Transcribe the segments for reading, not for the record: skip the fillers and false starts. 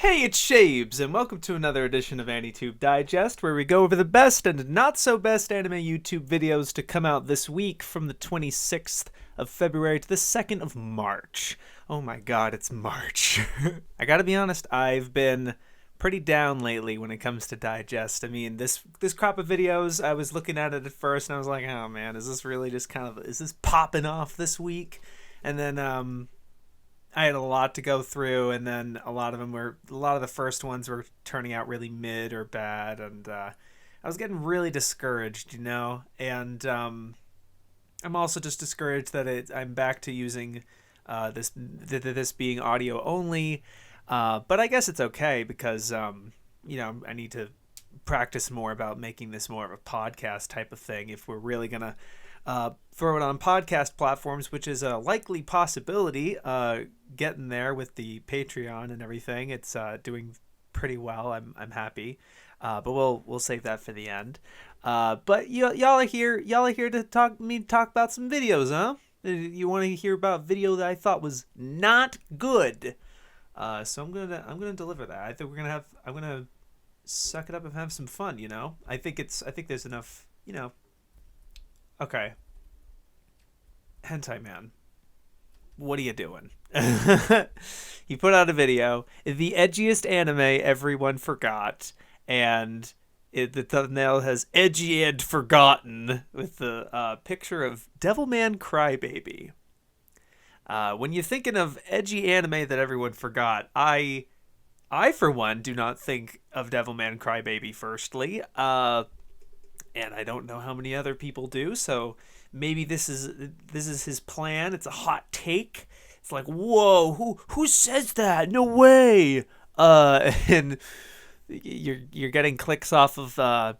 Hey, it's Shabes, and welcome to another edition of AniTube Digest, where we go over the best and not so best anime YouTube videos to come out this week from the 26th of February to the 2nd of March. Oh my god, it's March. I gotta be honest, I've been pretty down lately when it comes to Digest. I mean, this crop of videos, I was looking at it at first, and I was like, oh man, is this really just is this popping off this week? And then, I had a lot to go through, and then a lot of the first ones were turning out really mid or bad, and I was getting really discouraged, and I'm also just discouraged that I'm back to using this being audio only, but I guess it's okay because I need to practice more about making this more of a podcast type of thing if we're really gonna throw it on podcast platforms, which is a likely possibility. Getting there with the Patreon and everything, it's doing pretty well. I'm happy, but we'll save that for the end. But y'all are here to talk about some videos, huh? You want to hear about video that I thought was not good. So I'm gonna deliver that. I think I'm gonna suck it up and have some fun. I think there's enough. Okay. Hentai Man, what are you doing? He put out a video, the edgiest anime everyone forgot, and the thumbnail has edgy and forgotten with the picture of Devilman Crybaby. When you're thinking of edgy anime that everyone forgot, I for one do not think of Devilman Crybaby firstly, and I don't know how many other people do, so maybe this is his plan. It's a hot take. It's like, whoa, who says that? No way. And you're getting clicks off of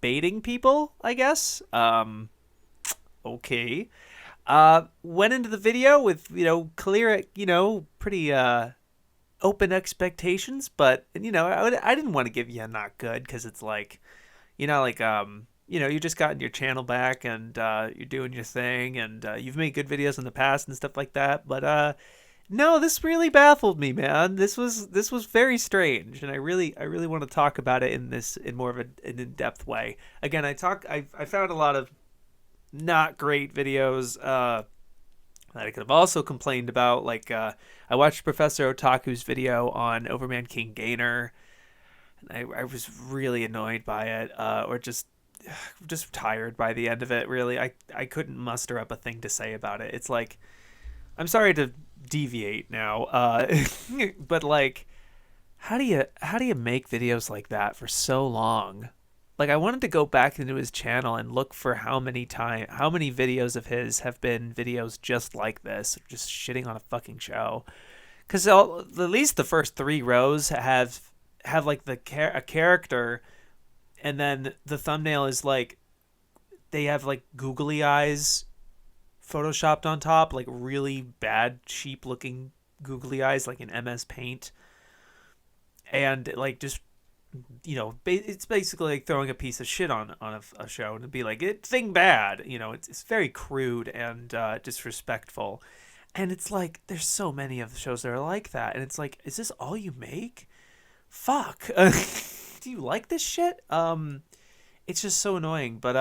baiting people, I guess. Okay. Went into the video with clear, pretty open expectations, but I didn't want to give you a not good because it's like, you just gotten your channel back and you're doing your thing, and you've made good videos in the past and stuff like that. But no, this really baffled me, man. This was very strange, and I really want to talk about it in more of an in-depth way. Again, I found a lot of not great videos that I could have also complained about. Like I watched Professor Otaku's video on Overman King Gainer, and I was really annoyed by it, or just tired by the end of it. Really, I couldn't muster up a thing to say about it. It's like, I'm sorry to deviate now, but like, how do you make videos like that for so long? Like, I wanted to go back into his channel and look for how many videos of his have been videos just like this, just shitting on a fucking show. Because at least the first 3 rows have like a character, and then the thumbnail is like, they have like googly eyes photoshopped on top, like really bad, cheap looking googly eyes, like in MS Paint. And like, just, it's basically like throwing a piece of shit on a show and be like, it thing bad. It's very crude and disrespectful. And it's like, there's so many of the shows that are like that. And it's like, is this all you make? Fuck. Do you like this shit? It's just so annoying, but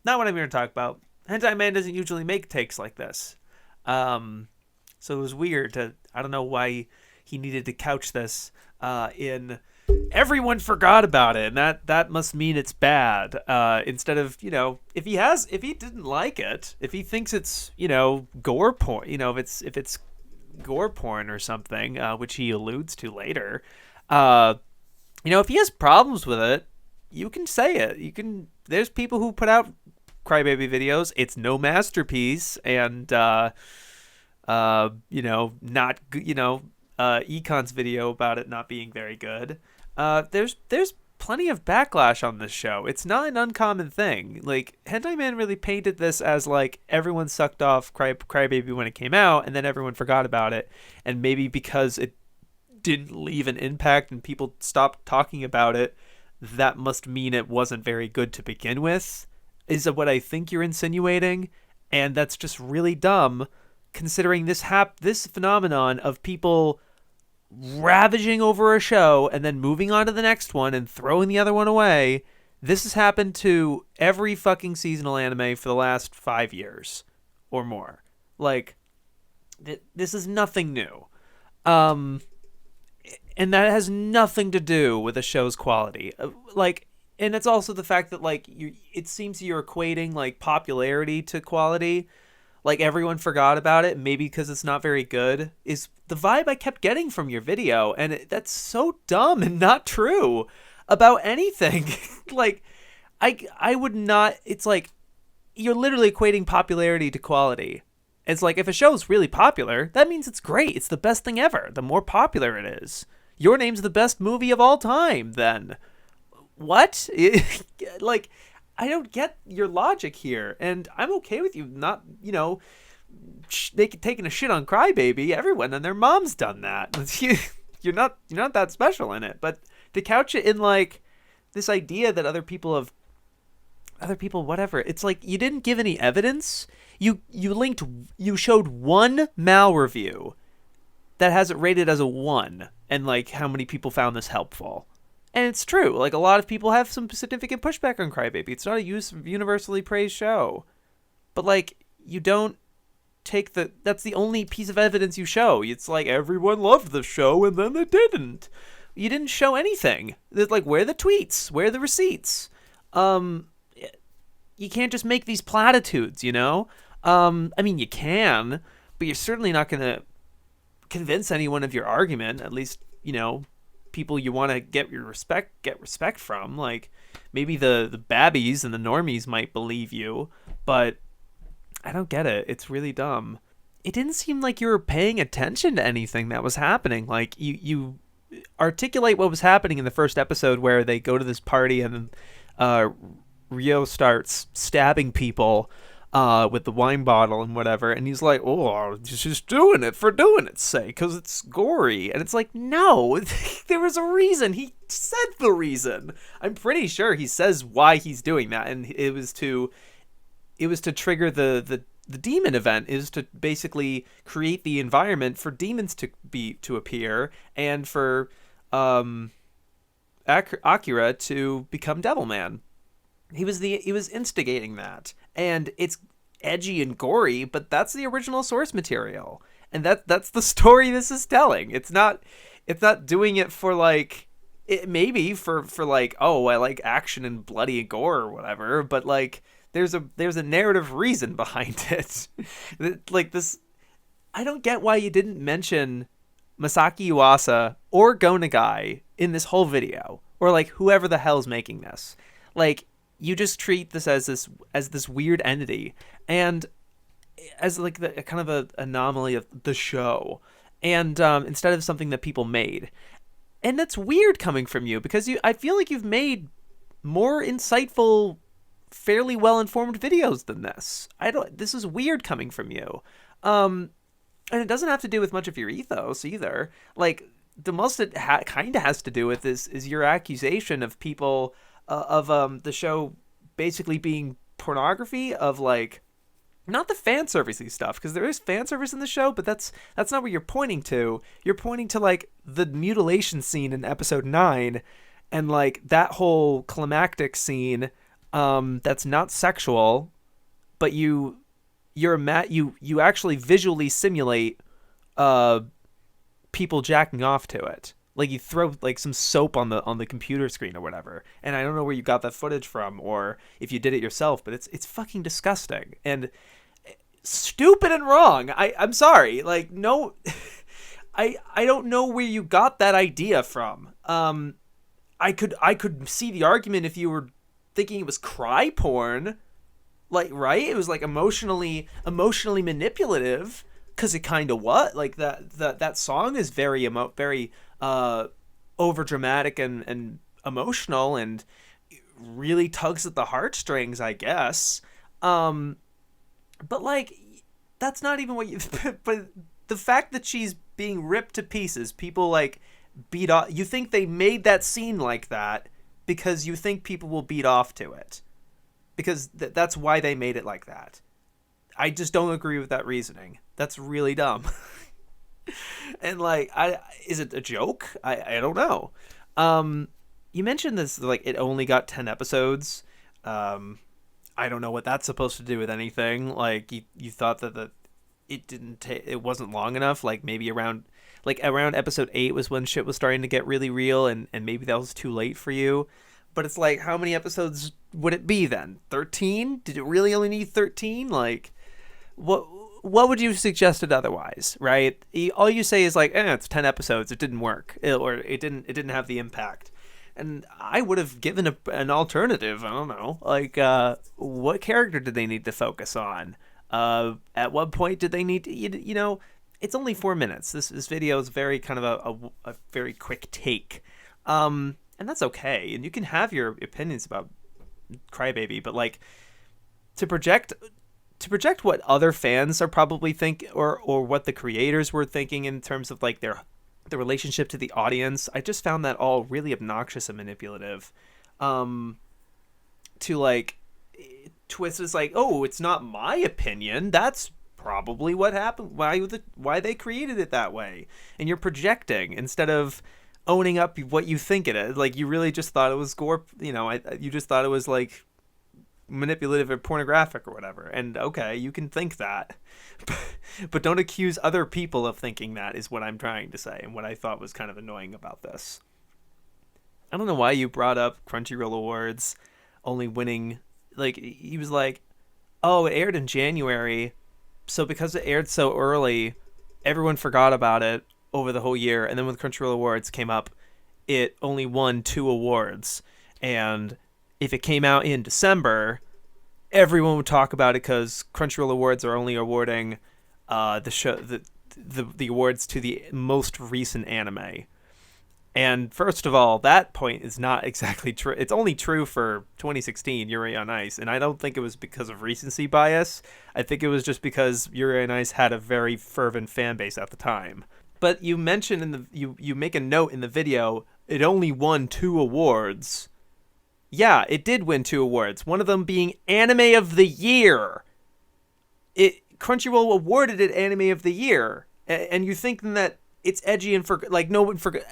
not what I'm here to talk about. Hentai Man doesn't usually make takes like this, so it was weird I don't know why he needed to couch this in everyone forgot about it, and that must mean it's bad, instead of, if he didn't like it, if he thinks it's gore porn, if it's gore porn or something, which he alludes to later, if he has problems with it, you can say it. There's people who put out crybaby videos. It's no masterpiece, and not Econ's video about it not being very good. There's plenty of backlash on this show. It's not an uncommon thing. Like, Hentai Man really painted this as like everyone sucked off Crybaby when it came out, and then everyone forgot about it, and maybe because it didn't leave an impact and people stopped talking about it, that must mean it wasn't very good to begin with, is what I think you're insinuating. And that's just really dumb, considering this phenomenon of people ravaging over a show and then moving on to the next one and throwing the other one away. This has happened to every fucking seasonal anime for the last 5 years or more. Like, this is nothing new. And that has nothing to do with the show's quality. And it's also the fact that, like, it seems you're equating, like, popularity to quality. Like, everyone forgot about it, maybe because it's not very good, is the vibe I kept getting from your video. And that's so dumb and not true about anything. Like, I would not, it's like, you're literally equating popularity to quality. It's like, if a show's really popular, that means it's great. It's the best thing ever. The more popular it is. Your Name's the best movie of all time, then. What? Like, I don't get your logic here, and I'm okay with you not, taking a shit on Crybaby. Everyone and their mom's done that. You're not that special in it, but to couch it in, like, this idea that other people whatever, it's like, you didn't give any evidence. You showed one Mal review that has it rated as a 1, and, like, how many people found this helpful. And it's true. Like, a lot of people have some significant pushback on Crybaby. It's not a universally praised show. But, like, you don't take that's the only piece of evidence you show. It's like, everyone loved the show and then they didn't. You didn't show anything. Like, where are the tweets? Where are the receipts? You can't just make these platitudes, I mean, you can, but you're certainly not going to convince anyone of your argument, at least, people you want to get respect from. Like, maybe the babbies and the normies might believe you, but I don't get it. It's really dumb. It didn't seem like you were paying attention to anything that was happening. Like, you articulate what was happening in the first episode where they go to this party and Ryo starts stabbing people with the wine bottle and whatever, and he's like, oh, she's doing it for doing its sake because it's gory. And it's like, no, there was a reason. He said the reason. I'm pretty sure he says why he's doing that, and it was to trigger the demon event, is to basically create the environment for demons to appear, and for Akira to become Devilman. He was instigating that, and it's edgy and gory, but that's the original source material, and that's the story this is telling. It's not doing it for, like, it maybe for like, oh, I like action and bloody and gore or whatever, but, like, there's a narrative reason behind it. Like, this, I don't get why you didn't mention Masaki Yuasa or Go Nagai in this whole video, or, like, whoever the hell's making this. Like, you just treat this as this weird entity, and as, like, the kind of a anomaly of the show, and instead of something that people made. And that's weird coming from you, because I feel like you've made more insightful, fairly well-informed videos than this. This is weird coming from you. And it doesn't have to do with much of your ethos either. Like, the most it kind of has to do with is your accusation of people of the show basically being pornography, of, like, not the fan servicey stuff, because there is fan service in the show, but that's not what you're pointing to. You're pointing to, like, the mutilation scene in episode 9, and, like, that whole climactic scene that's not sexual, but you actually visually simulate people jacking off to it. Like, you throw, like, some soap on the computer screen or whatever. And I don't know where you got that footage from, or if you did it yourself, but it's fucking disgusting and stupid and wrong. I'm sorry. Like, no, I don't know where you got that idea from. I could see the argument if you were thinking it was cry porn, like, right? It was, like, emotionally manipulative, because it kind of was. Like, that song is very over dramatic and emotional, and really tugs at the heartstrings, I guess. But, like, that's not even what you. But the fact that she's being ripped to pieces, people, like, beat off. You think they made that scene like that because you think people will beat off to it, because that's why they made it like that. I just don't agree with that reasoning. That's really dumb. And like, is it a joke? I don't know. Um, you mentioned this, like, it only got 10 episodes. Um, I don't know what that's supposed to do with anything. Like, you thought that it wasn't long enough. Like, maybe around episode 8 was when shit was starting to get really real, and maybe that was too late for you. But it's like, how many episodes would it be then? 13? Did it really only need 13? Like, what would you suggested otherwise, right? All you say is like, it's 10 episodes, it didn't work, or it didn't have the impact. And I would have given an alternative. I don't know, like, what character did they need to focus on? At what point did they need to, it's only 4 minutes. This video is very kind of a very quick take, and that's okay. And you can have your opinions about Crybaby, but like, to project what other fans are probably or what the creators were thinking in terms of like the relationship to the audience, I just found that all really obnoxious and manipulative. To like twist is like, oh, it's not my opinion, that's probably what happened, why they created it that way, and you're projecting instead of owning up what you think it is. Like, you really just thought it was gore, you just thought it was like manipulative or pornographic or whatever, and okay, you can think that, but don't accuse other people of thinking that, is what I'm trying to say, and what I thought was kind of annoying about this. I don't know why you brought up Crunchyroll Awards only winning, like, he was like, oh, it aired in January, so because it aired so early, everyone forgot about it over the whole year, and then when Crunchyroll Awards came up, it only won 2 awards, and if it came out in December, everyone would talk about it because Crunchyroll Awards are only awarding the awards to the most recent anime. And first of all, that point is not exactly true. It's only true for 2016, Yuri on Ice, and I don't think it was because of recency bias. I think it was just because Yuri on Ice had a very fervent fan base at the time. But you mention you make a note in the video, it only won 2 awards. Yeah, it did win 2 awards, one of them being Anime of the Year. Crunchyroll awarded it Anime of the Year, and you think that it's edgy and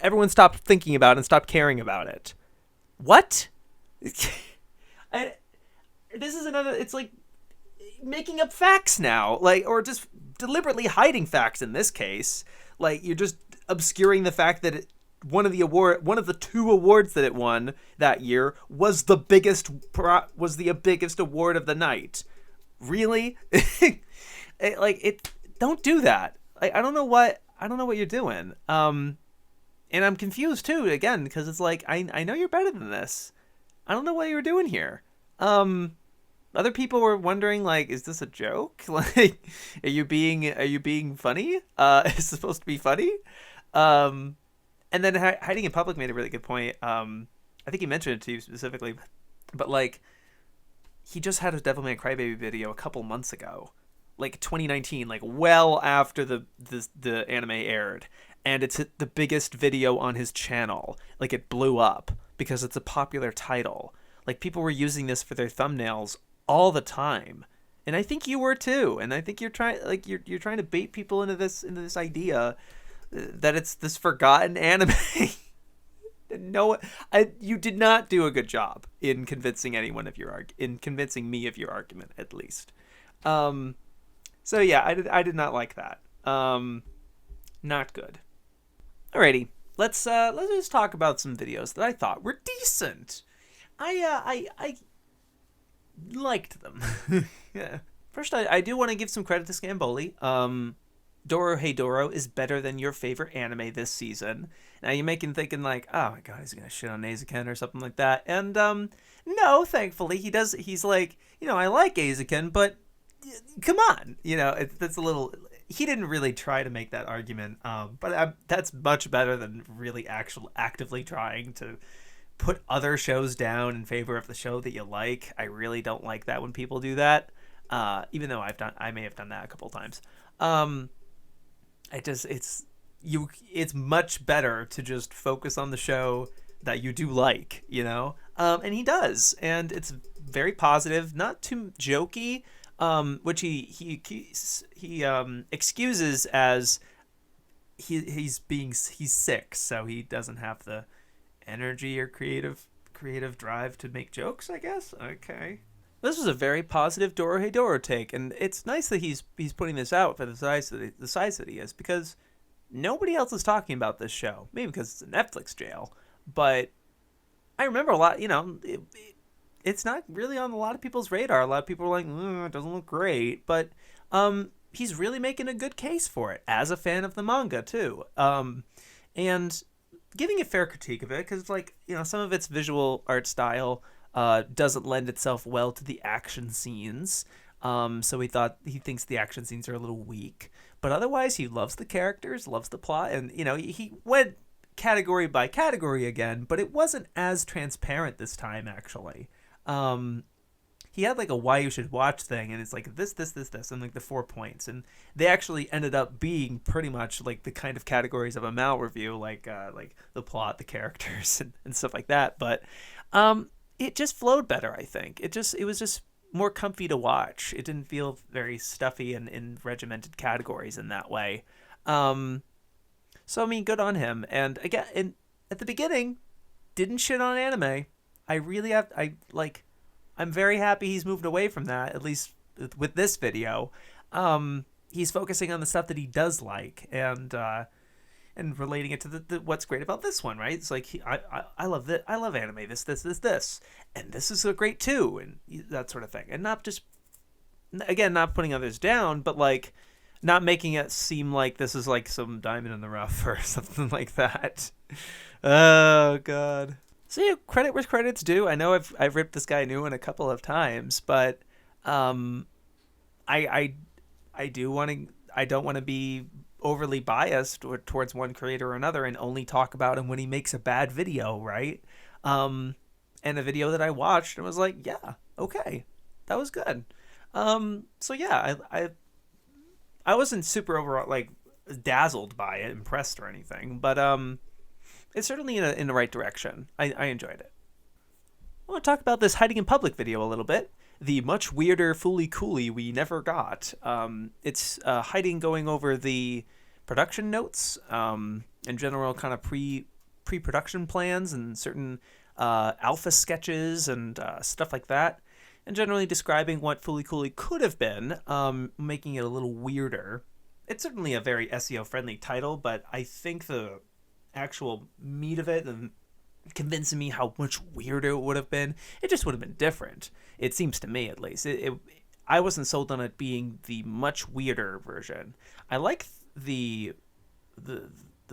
everyone stopped thinking about it and stopped caring about it. What? This is another. It's like making up facts now, like, or just deliberately hiding facts in this case. Like, you're just obscuring the fact that one of the 2 awards that it won that year was the biggest award of the night. Really? Don't do that. I don't know what you're doing. And I'm confused too, again, because it's like, I know you're better than this. I don't know what you were doing here. Other people were wondering, like, is this a joke? Like, are you being funny? Is it supposed to be funny? And then Hiding in Public made a really good point. I think he mentioned it to you specifically, but like, he just had a Devilman Crybaby video a couple months ago, like 2019, like well after the anime aired, and it's the biggest video on his channel. Like, it blew up because it's a popular title. Like, people were using this for their thumbnails all the time, and I think you were too. And I think you're trying to bait people into this idea that it's this forgotten anime. No, you did not do a good job in convincing convincing me of your argument, at least. So yeah, I did not like that. Not good. Alrighty, let's just talk about some videos that I thought were decent. I liked them. Yeah. First, I do want to give some credit to Scamboli. Doro Hey Doro is better than your favorite anime this season. Now you're thinking like, oh my god, he's gonna shit on Eizouken or something like that. And no, thankfully he does. He's like, I like Eizouken, but come on, that's a little. He didn't really try to make that argument, but that's much better than really actively trying to put other shows down in favor of the show that you like. I really don't like that when people do that. Even though I may have done that a couple times. It's much better to just focus on the show that you do like, and he does, and it's very positive, not too jokey, which he excuses as he's sick, so he doesn't have the energy or creative drive to make jokes, I guess. Okay. This was a very positive Dorohedoro take, and it's nice that he's putting this out for the size that he is, because nobody else is talking about this show. Maybe because it's a Netflix jail, but I remember a lot. It's not really on a lot of people's radar. A lot of people are like, it doesn't look great, but he's really making a good case for it as a fan of the manga too, and giving a fair critique of it, because it's like, some of its visual art style doesn't lend itself well to the action scenes. So he thinks the action scenes are a little weak, but otherwise he loves the characters, loves the plot, and he went category by category again, but it wasn't as transparent this time actually. He had like a why you should watch thing, and it's like this, and like the 4 points, and they actually ended up being pretty much like the kind of categories of a Mal review, like the plot, the characters, and stuff like that. But it just flowed better, I think. It was just more comfy to watch. It didn't feel very stuffy and in regimented categories in that way. So I mean, good on him. And again, at the beginning, didn't shit on anime. I'm very happy he's moved away from that, at least with this video. He's focusing on the stuff that he does like, and relating it to the what's great about this one, right? It's like I love that. I love anime. This, and this is so great too, and that sort of thing. And not just, again, not putting others down, but like not making it seem like this is like some diamond in the rough or something like that. Oh God. So yeah, credit where credit's due. I know I've ripped this guy a new one a couple of times, but I don't want to be overly biased towards one creator or another and only talk about him when he makes a bad video, right? And a video that I watched and was like, yeah, okay, that was good. So yeah, I wasn't super overall like dazzled by it, impressed or anything, but it's certainly in the right direction. I enjoyed it. I want to talk about this hiding in public video a little bit. The much weirder Fooly Cooly we never got. It's hiding going over the production notes, and general kind of pre-production plans and certain alpha sketches and stuff like that. And generally describing what Fooly Cooly could have been, making it a little weirder. It's certainly a very SEO-friendly title, but I think the actual meat of it and convincing me how much weirder it would have been, it just would have been different. It seems to me, at least. I wasn't sold on it being the much weirder version. I like the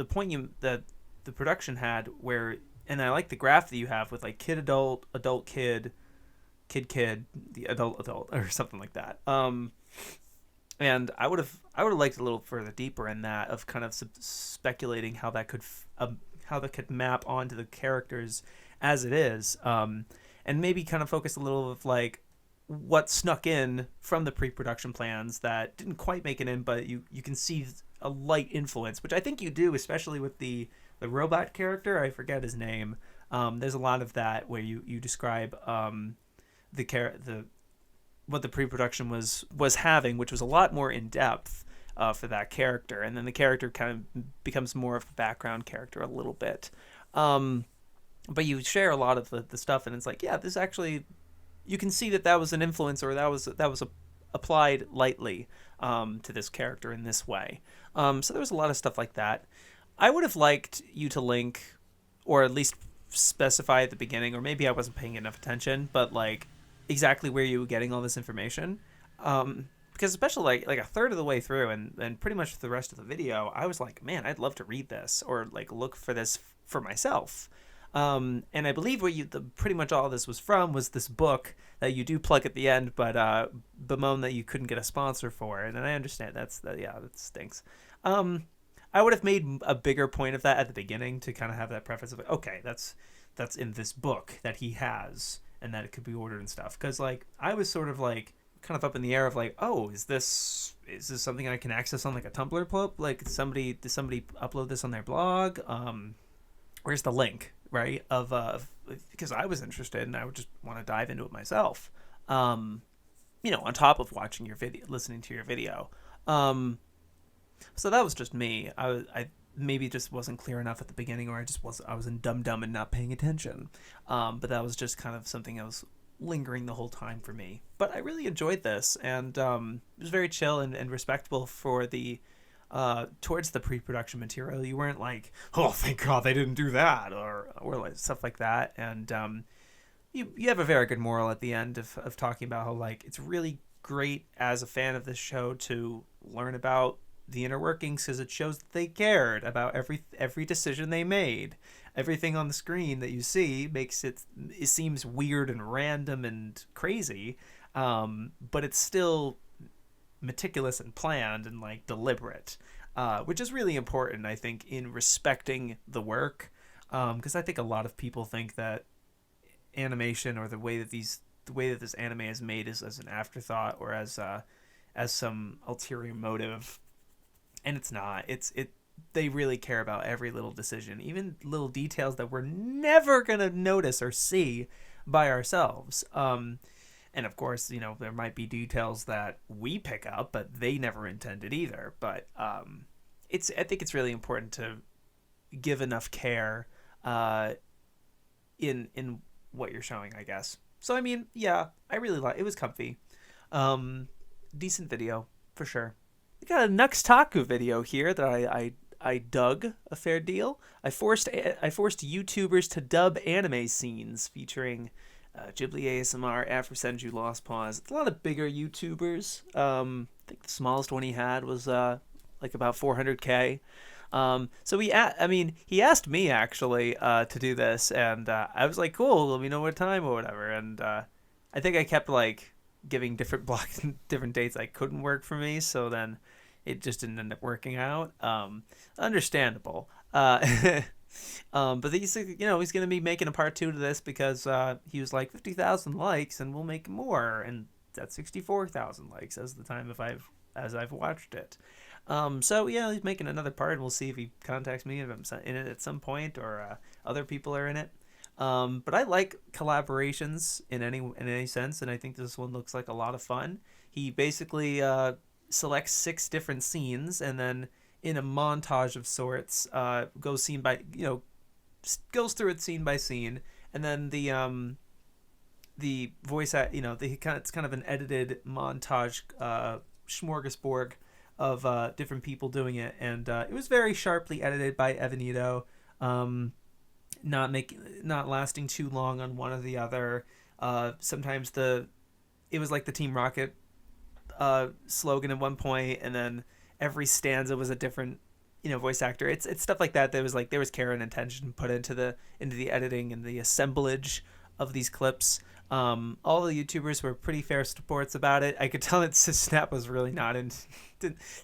point that the production had where, and I like the graph that you have with like kid adult kid, the adult or something like that. And I would have liked a little further deeper in that, of kind of speculating how that could map onto the characters as it is, and maybe kind of focus a little of like what snuck in from the pre-production plans that didn't quite make it in, but you can see a light influence, which I think you do, especially with the robot character. I forget his name. There's a lot of that where you describe what the pre-production was having, which was a lot more in depth for that character, and then the character kind of becomes more of a background character a little bit. But you share a lot of the stuff, and it's like, yeah, this actually, you can see that was an influence, or that was applied lightly to this character in this way. So there was a lot of stuff like that. I would have liked you to link, or at least specify at the beginning, or maybe I wasn't paying enough attention, but like exactly where you were getting all this information, because especially like a third of the way through and pretty much the rest of the video, I was like, man, I'd love to read this or like look for this for myself. And I believe where pretty much all this was from was this book that you do plug at the end, but bemoan that you couldn't get a sponsor for it, and I understand that stinks. I would have made a bigger point of that at the beginning to kind of have that preface of like, okay, that's in this book that he has, and that it could be ordered and stuff. Because like I was sort of like kind of up in the air of like, oh, is this something I can access on like a Tumblr pub? Like did somebody upload this on their blog? Where's the link, right? Because I was interested and I would just want to dive into it myself. On top of watching your video, listening to your video. So that was just me. I maybe just wasn't clear enough at the beginning, or I was in dumb and not paying attention. But that was just kind of something I was lingering the whole time for me. But I really enjoyed this, and it was very chill and respectable for the towards the pre-production material. You weren't like, oh, thank God they didn't do that, or like stuff like that. And you have a very good moral at the end of talking about how like it's really great as a fan of this show to learn about the inner workings, because it shows that they cared about every decision they made. Everything on the screen that you see makes it seems weird and random and crazy, but it's still meticulous and planned and like deliberate, which is really important, I think, in respecting the work, because I think a lot of people think that animation, or the way that this anime is made, is as an afterthought, or as some ulterior motive, and it's not. They really care about every little decision, even little details that we're never gonna notice or see by ourselves. And of course, there might be details that we pick up, but they never intended either. But I think it's really important to give enough care in what you're showing, I guess. So I mean, yeah, I really like. It was comfy, decent video for sure. We got a Nux Taku video here that I dug a fair deal. I forced YouTubers to dub anime scenes featuring Ghibli ASMR, Afro Senju, Lost Pause. It's a lot of bigger YouTubers. I think the smallest one he had was like about 400K. So he asked me actually to do this, and I was like, cool, let me know what time or whatever. And I think I kept like giving different blocks, different dates I couldn't work for me. So then it just didn't end up working out. Understandable. But he's he's gonna be making a part 2 to this, because he was like 50,000 likes and we'll make more, and that's 64,000 likes as I've watched it. So yeah, he's making another part, and we'll see if he contacts me if I'm in it at some point, or other people are in it. But I like collaborations in any sense, and I think this one looks like a lot of fun. He basically selects 6 different scenes, and then in a montage of sorts, goes goes through it scene by scene, and then the voice it's kind of an edited montage smorgasbord of different people doing it, and it was very sharply edited by Evanito, not lasting too long on one or the other. Sometimes it was like the Team Rocket slogan at one point, and then every stanza was a different voice actor. It's stuff like that. There was care and attention put into the editing and the assemblage of these clips. All the YouTubers were pretty fair sports about it. I could tell that Snap was really not in.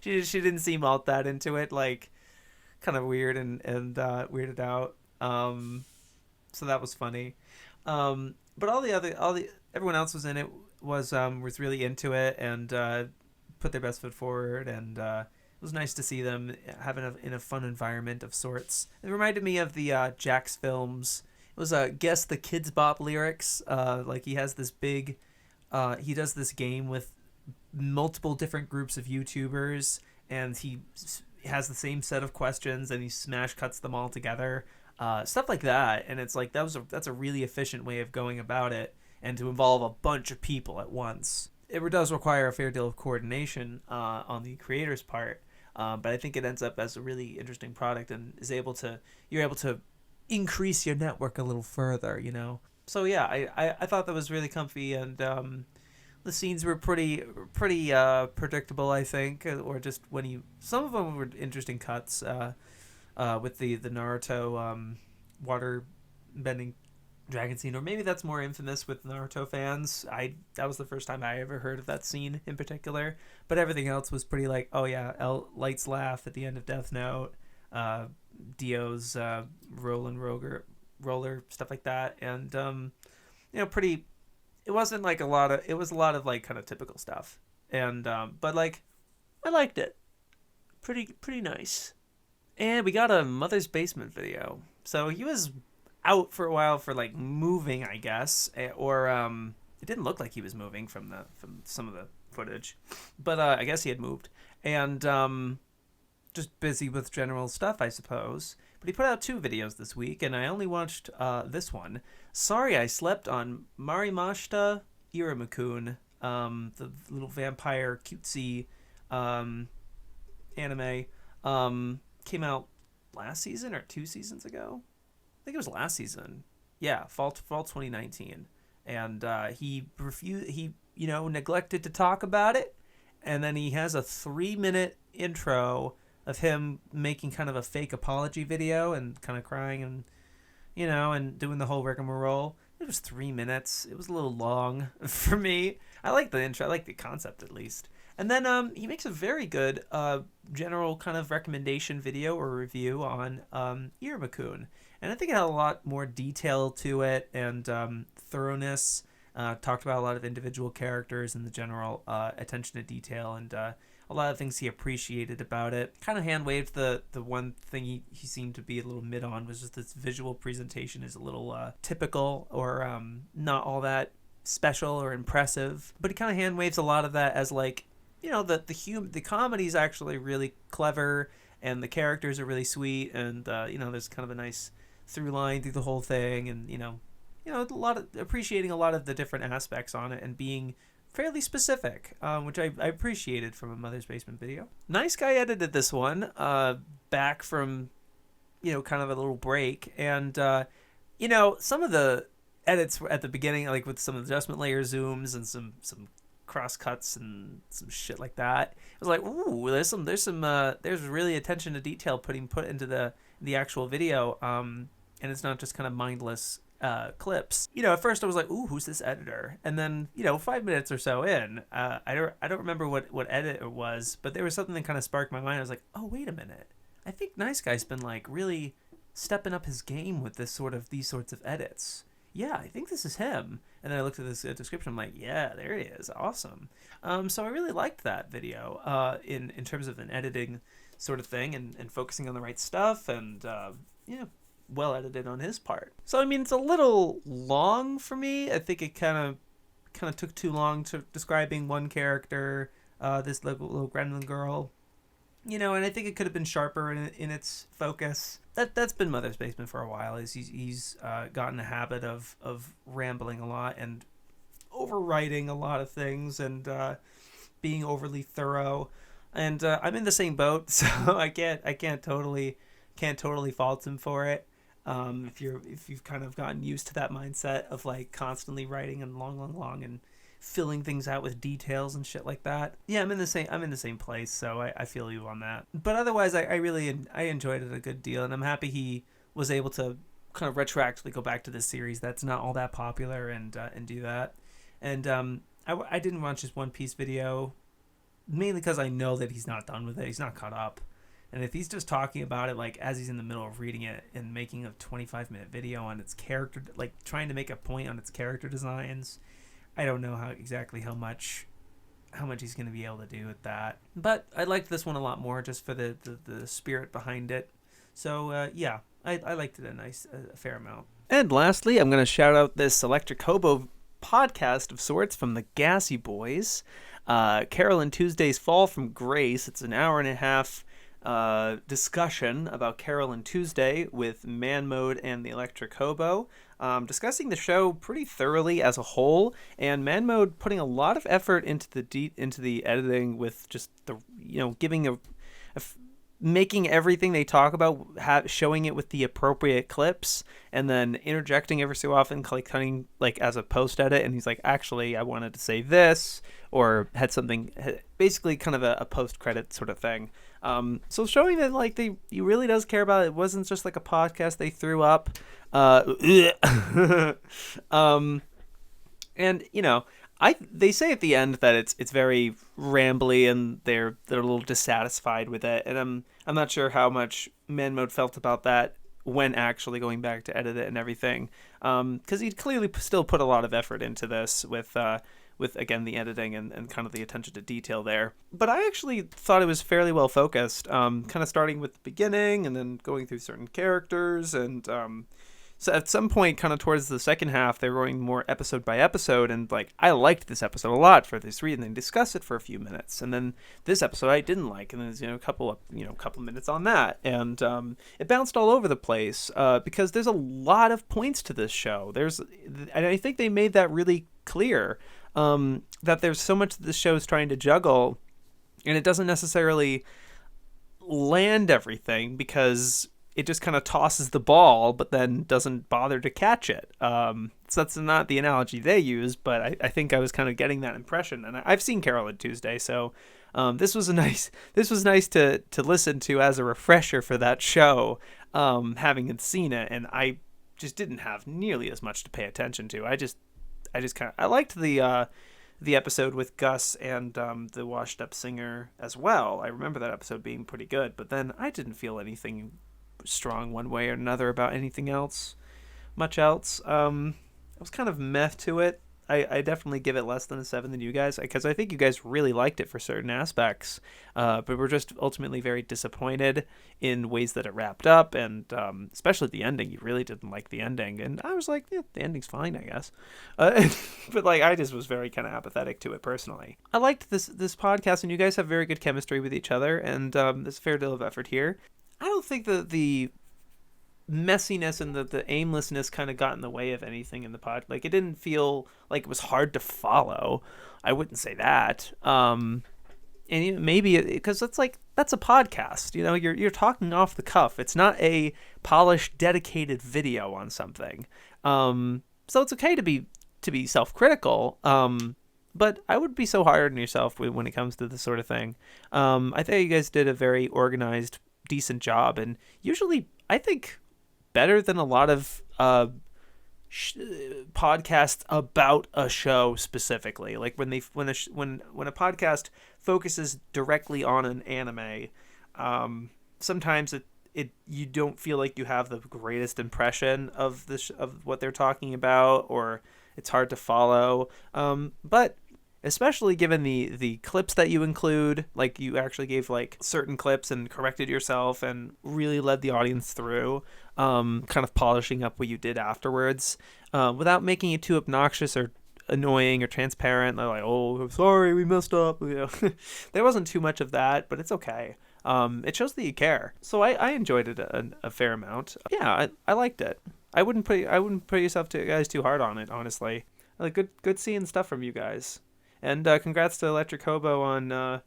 She didn't seem all that into it. Like, kind of weird and weirded out. So that was funny. But everyone else was in it was really into it, and put their best foot forward, and it was nice to see them in a fun environment of sorts. It reminded me of the Jax films. It was Guess the Kids Bop lyrics. Like, he has this big, he does this game with multiple different groups of YouTubers, and he has the same set of questions, and he smash cuts them all together. Stuff like that, and it's like that's a really efficient way of going about it, and to involve a bunch of people at once. It does require a fair deal of coordination on the creator's part, but I think it ends up as a really interesting product, and you're able to increase your network a little further, So yeah, I thought that was really comfy, and the scenes were pretty predictable, I think, or just some of them were interesting cuts, with the Naruto water bending dragon scene, or maybe that's more infamous with Naruto fans. That was the first time I ever heard of that scene in particular, but everything else was pretty like, oh yeah, Light's laugh at the end of Death Note, Dio's roller stuff like that, and pretty. It wasn't like it was a lot of like kind of typical stuff, and but like I liked it, pretty nice. And we got a Mother's Basement video. So he was out for a while for like moving, I guess, or it didn't look like he was moving from some of the footage, but I guess he had moved. And just busy with general stuff, I suppose. But he put out 2 videos this week, and I only watched this one. Sorry, I slept on Marimashita Iramakun, the little vampire cutesy anime. Came out last season or 2 seasons ago. I think it was last season. Yeah, fall 2019. And he neglected to talk about it. And then he has a 3-minute intro of him making kind of a fake apology video and kind of crying and, and doing the whole rigmarole. It was 3 minutes. It was a little long for me. I like the intro. I like the concept at least. And then he makes a very good general kind of recommendation video or review on Iramakun. And I think it had a lot more detail to it and thoroughness. Talked about a lot of individual characters and the general attention to detail and a lot of things he appreciated about it. Kind of hand-waved the one thing he seemed to be a little mid on was just this visual presentation is a little typical or not all that special or impressive. But he kind of hand-waves a lot of that as like, the comedy is actually really clever and the characters are really sweet and, there's kind of a nice through line through the whole thing and, a lot of appreciating a lot of the different aspects on it and being fairly specific, which I appreciated from a Mother's Basement video. Nice Guy edited this one back from, kind of a little break. And, some of the edits at the beginning, like with some adjustment layer zooms and some cross cuts and some shit like that. It was like, ooh, there's really attention to detail put into the actual video. And it's not just kind of mindless clips. At first I was like, ooh, who's this editor? And then, 5 minutes or so in, I don't remember what edit it was, but there was something that kind of sparked my mind. I was like, oh, wait a minute. I think Nice Guy's been like really stepping up his game with these sorts of edits. Yeah, I think this is him. And then I looked at this description. I'm like, yeah, there he is. Awesome. So I really liked that video in terms of an editing sort of thing and focusing on the right stuff and, well edited on his part. So, I mean, it's a little long for me. I think it kind of took too long to describing one character, this little gremlin girl. And I think it could have been sharper in its focus. That's been Mother's Basement for a while. He's gotten a habit of rambling a lot and overwriting a lot of things and being overly thorough. And I'm in the same boat, so I can't totally fault him for it. If you've kind of gotten used to that mindset of like constantly writing and long and filling things out with details and shit like that. Yeah, I'm in the same place, so I feel you on that. But otherwise, I really enjoyed it a good deal, and I'm happy he was able to kind of retroactively go back to this series that's not all that popular and do that. And I didn't watch his One Piece video mainly because I know that he's not done with it. He's not caught up. And if he's just talking about it like as he's in the middle of reading it and making a 25-minute video on its character, like trying to make a point on its character designs, I don't know how much he's going to be able to do with that. But I liked this one a lot more just for the spirit behind it. So yeah, I liked it a fair amount. And lastly, I'm going to shout out this Electric Hobo podcast of sorts from the Gassy Boys. Carol and Tuesday's Fall from Grace. It's an hour and a half discussion about Carol and Tuesday with Man Mode and the Electric Hobo, discussing the show pretty thoroughly as a whole, and Man Mode putting a lot of effort into the editing with just the giving making everything they talk about showing it with the appropriate clips, and then interjecting every so often, like cutting like as a post edit, and he's like, actually I wanted to say this, or had something basically kind of a post credit sort of thing. So showing that like he really does care about it. It wasn't just like a podcast they threw up. And they say at the end that it's very rambly and they're a little dissatisfied with it, and I'm not sure how much Man Mode felt about that when actually going back to edit it and everything, because he clearly still put a lot of effort into this with again the editing and kind of the attention to detail there. But I actually thought it was fairly well focused, kind of starting with the beginning and then going through certain characters and So at some point, kind of towards the second half, they were going more episode by episode, and like I liked this episode a lot for this reason. They discussed it for a few minutes, and then this episode I didn't like, and there's a couple minutes on that, and it bounced all over the place because there's a lot of points to this show. And I think they made that really clear that there's so much that this show is trying to juggle, and it doesn't necessarily land everything because it just kind of tosses the ball, but then doesn't bother to catch it. So that's not the analogy they use, but I think I was kind of getting that impression. And I've seen Carol and Tuesday, so this was nice to listen to as a refresher for that show, having seen it, and I just didn't have nearly as much to pay attention to. I liked the episode with Gus and the washed up singer as well. I remember that episode being pretty good, but then I didn't feel anything strong one way or another about anything else, much else. I was kind of meh to it. I definitely give it less than a 7 than you guys, because I think you guys really liked it for certain aspects, but we're just ultimately very disappointed in ways that it wrapped up, and especially the ending. You really didn't like the ending, and I was like, yeah, the ending's fine, I guess. But like, I just was very kind of apathetic to it personally. I liked this podcast, and you guys have very good chemistry with each other, and there's a fair deal of effort here. I don't think that the messiness and the aimlessness kind of got in the way of anything in the pod. Like, it didn't feel like it was hard to follow. I wouldn't say that. And maybe because that's a podcast. You're talking off the cuff. It's not a polished, dedicated video on something. So it's okay to be self-critical. But I would be so hard on yourself when it comes to this sort of thing. I think you guys did a very organized, decent job, and usually I think better than a lot of podcasts about a show specifically. Like when a podcast focuses directly on an anime, sometimes it you don't feel like you have the greatest impression of of what they're talking about, or it's hard to follow. But especially given the clips that you include, like you actually gave like certain clips and corrected yourself and really led the audience through, kind of polishing up what you did afterwards, without making it too obnoxious or annoying or transparent. They're like, oh, I'm sorry, we messed up. There wasn't too much of that, but it's okay. It shows that you care. So I enjoyed it a fair amount. Yeah, I liked it. I wouldn't put yourself guys too hard on it, honestly. Like, good seeing stuff from you guys. And congrats to Electric Hobo on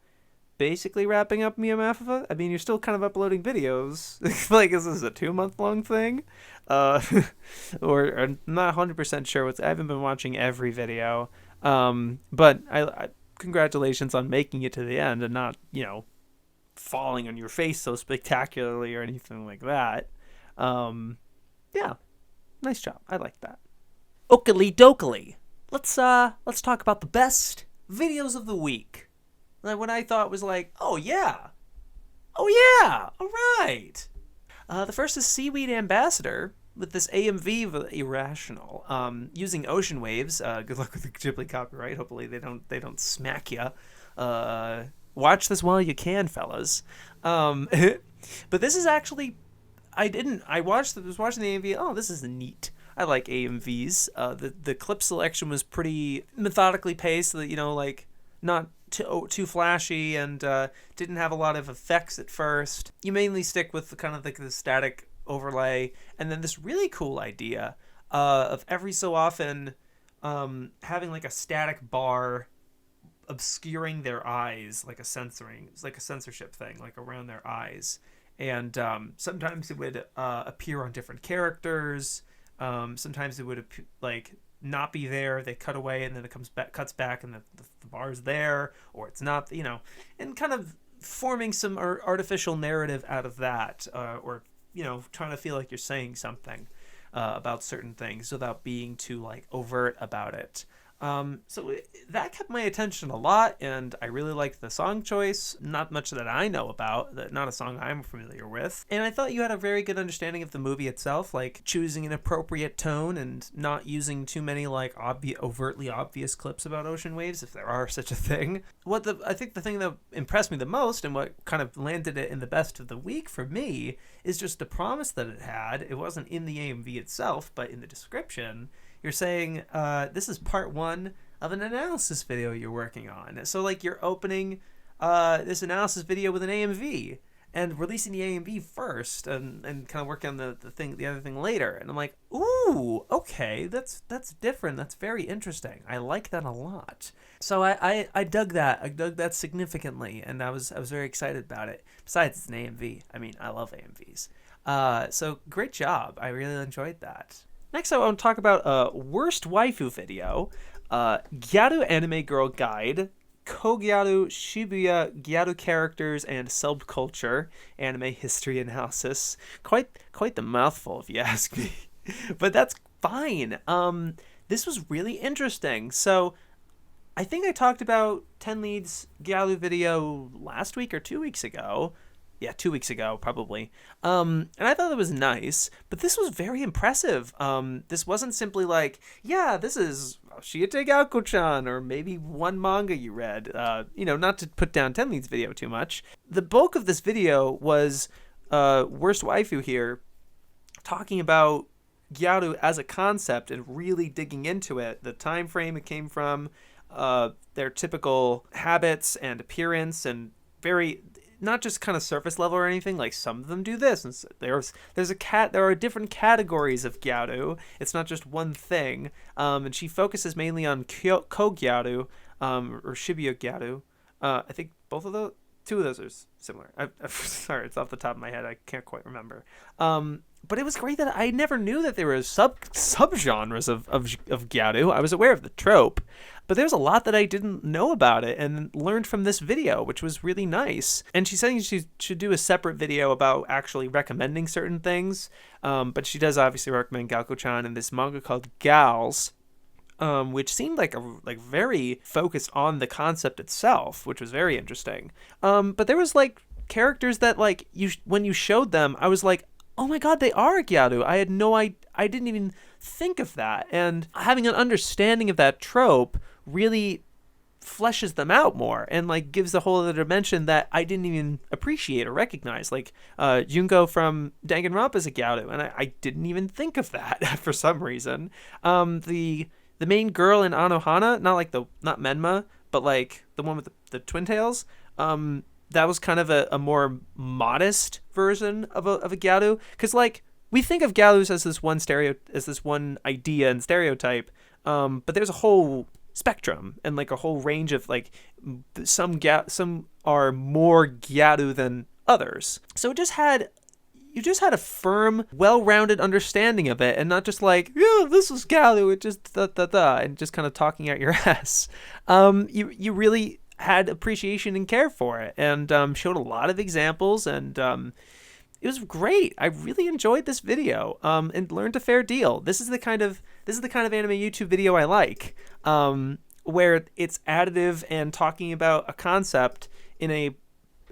basically wrapping up Mia Mafafa. I mean, you're still kind of uploading videos. Like, is this a 2-month-long thing? Or I'm not 100% sure. I haven't been watching every video. But I congratulations on making it to the end and not, falling on your face so spectacularly or anything like that. Yeah, nice job. I like that. Oakley dokley. Let's talk about the best videos of the week. Like, what I thought was like, oh yeah, all right. The first is Seaweed Ambassador with this AMV of Irrational, using ocean waves. Good luck with the Ghibli copyright. Hopefully they don't smack you. Watch this while you can, fellas. But this is actually, I was watching the AMV. Oh, this is neat. I like AMVs. The clip selection was pretty methodically paced, so that, like, not too flashy, and didn't have a lot of effects at first. You mainly stick with the static overlay, and then this really cool idea of every so often having like a static bar obscuring their eyes, like a censorship thing, like around their eyes. And sometimes it would appear on different characters. Sometimes it would not be there. They cut away, and then it cuts back, and the bar's there, or it's not. And kind of forming some artificial narrative out of that, or trying to feel like you're saying something about certain things without being too overt about it. So that kept my attention a lot, and I really liked the song choice. Not much that I know about, not a song I'm familiar with. And I thought you had a very good understanding of the movie itself, like choosing an appropriate tone and not using too many like overtly obvious clips about ocean waves, if there are such a thing. I think the thing that impressed me the most and what kind of landed it in the best of the week for me is just the promise that it had. It wasn't in the AMV itself, but in the description. You're saying this is part 1 of an analysis video you're working on. So like you're opening this analysis video with an AMV and releasing the AMV first and kind of working on the other thing later. And I'm like, ooh, okay, that's different. That's very interesting. I like that a lot. So I dug that. I dug that significantly, and I was very excited about it. Besides, it's an AMV. I mean, I love AMVs. So great job. I really enjoyed that. Next, I want to talk about worst waifu video, Gyaru Anime Girl Guide, Kogyaru Shibuya Gyaru Characters and Subculture Anime History Analysis. Quite the mouthful, if you ask me, but that's fine. This was really interesting. So, I think I talked about 10 Leads Gyaru video last week or 2 weeks ago. Yeah, 2 weeks ago, probably. And I thought it was nice, but this was very impressive. This wasn't simply like, yeah, this is Shiete Gakko-chan, or maybe one manga you read. Not to put down 10 Leads video too much. The bulk of this video was Worst Waifu here, talking about Gyaru as a concept and really digging into it. The time frame it came from, their typical habits and appearance, and very... not just kind of surface level or anything. Like some of them do this, and there are different categories of Gyaru. It's not just one thing. And she focuses mainly on Kogyaru, or Shibuya Gyaru. I think two of those are similar. Sorry, it's off the top of my head. I can't quite remember. But it was great that I never knew that there were subgenres of Gyaru. I was aware of the trope, but there's a lot that I didn't know about it and learned from this video, which was really nice. And she's saying she should do a separate video about actually recommending certain things, but she does obviously recommend Gakko-chan and this manga called Gals, which seemed like very focused on the concept itself, which was very interesting. But there was like characters that like when you showed them, I was like, oh my god, they are Gyaru. I didn't even think of that. And having an understanding of that trope really fleshes them out more and like gives a whole other dimension that I didn't even appreciate or recognize. Like Junko from Danganronpa is a Gyaru, and I didn't even think of that for some reason. The main girl in Anohana, not Menma, but like the one with the twin tails, that was kind of a more modest version of a Gyaru, because like we think of Gyarus as this one idea and stereotype, but there's a whole spectrum and like a whole range of like some are more Gyaru than others. So you just had a firm, well-rounded understanding of it, and not just like, yeah, this is Gyaru, it just and just kind of talking out your ass. You really had appreciation and care for it, and showed a lot of examples, and it was great. I really enjoyed this video, and learned a fair deal. This is the kind of anime YouTube video I like, where it's additive and talking about a concept in a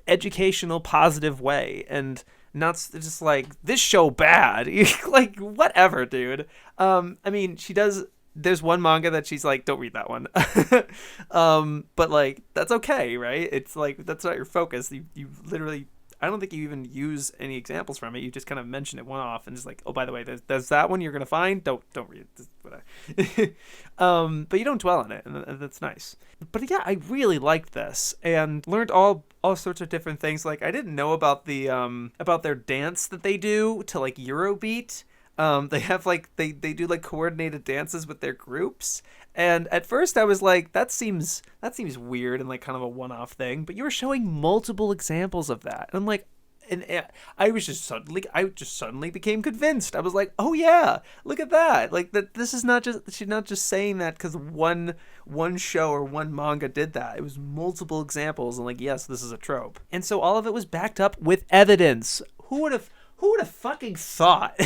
educational, positive way, and not just like, this show bad. Like, whatever, dude. I mean, she does. There's one manga that she's like, don't read that one. But like, that's okay, right? It's like, that's not your focus. You literally, I don't think you even use any examples from it. You just kind of mention it one off and just like, oh, by the way, there's that one you're gonna find. Don't read it. But you don't dwell on it, and that's nice. But yeah, I really liked this and learned all sorts of different things. Like, I didn't know about about their dance that they do to like Eurobeat. They have like they do like coordinated dances with their groups, and at first I was like, that seems weird and like kind of a one-off thing, but you were showing multiple examples of that, and I'm like, and I just suddenly became convinced. I was like, oh yeah, look at that, like that this is not just, she's not just saying that because one show or one manga did that. It was multiple examples, and like, yes, this is a trope, and so all of it was backed up with evidence. Who would have fucking thought?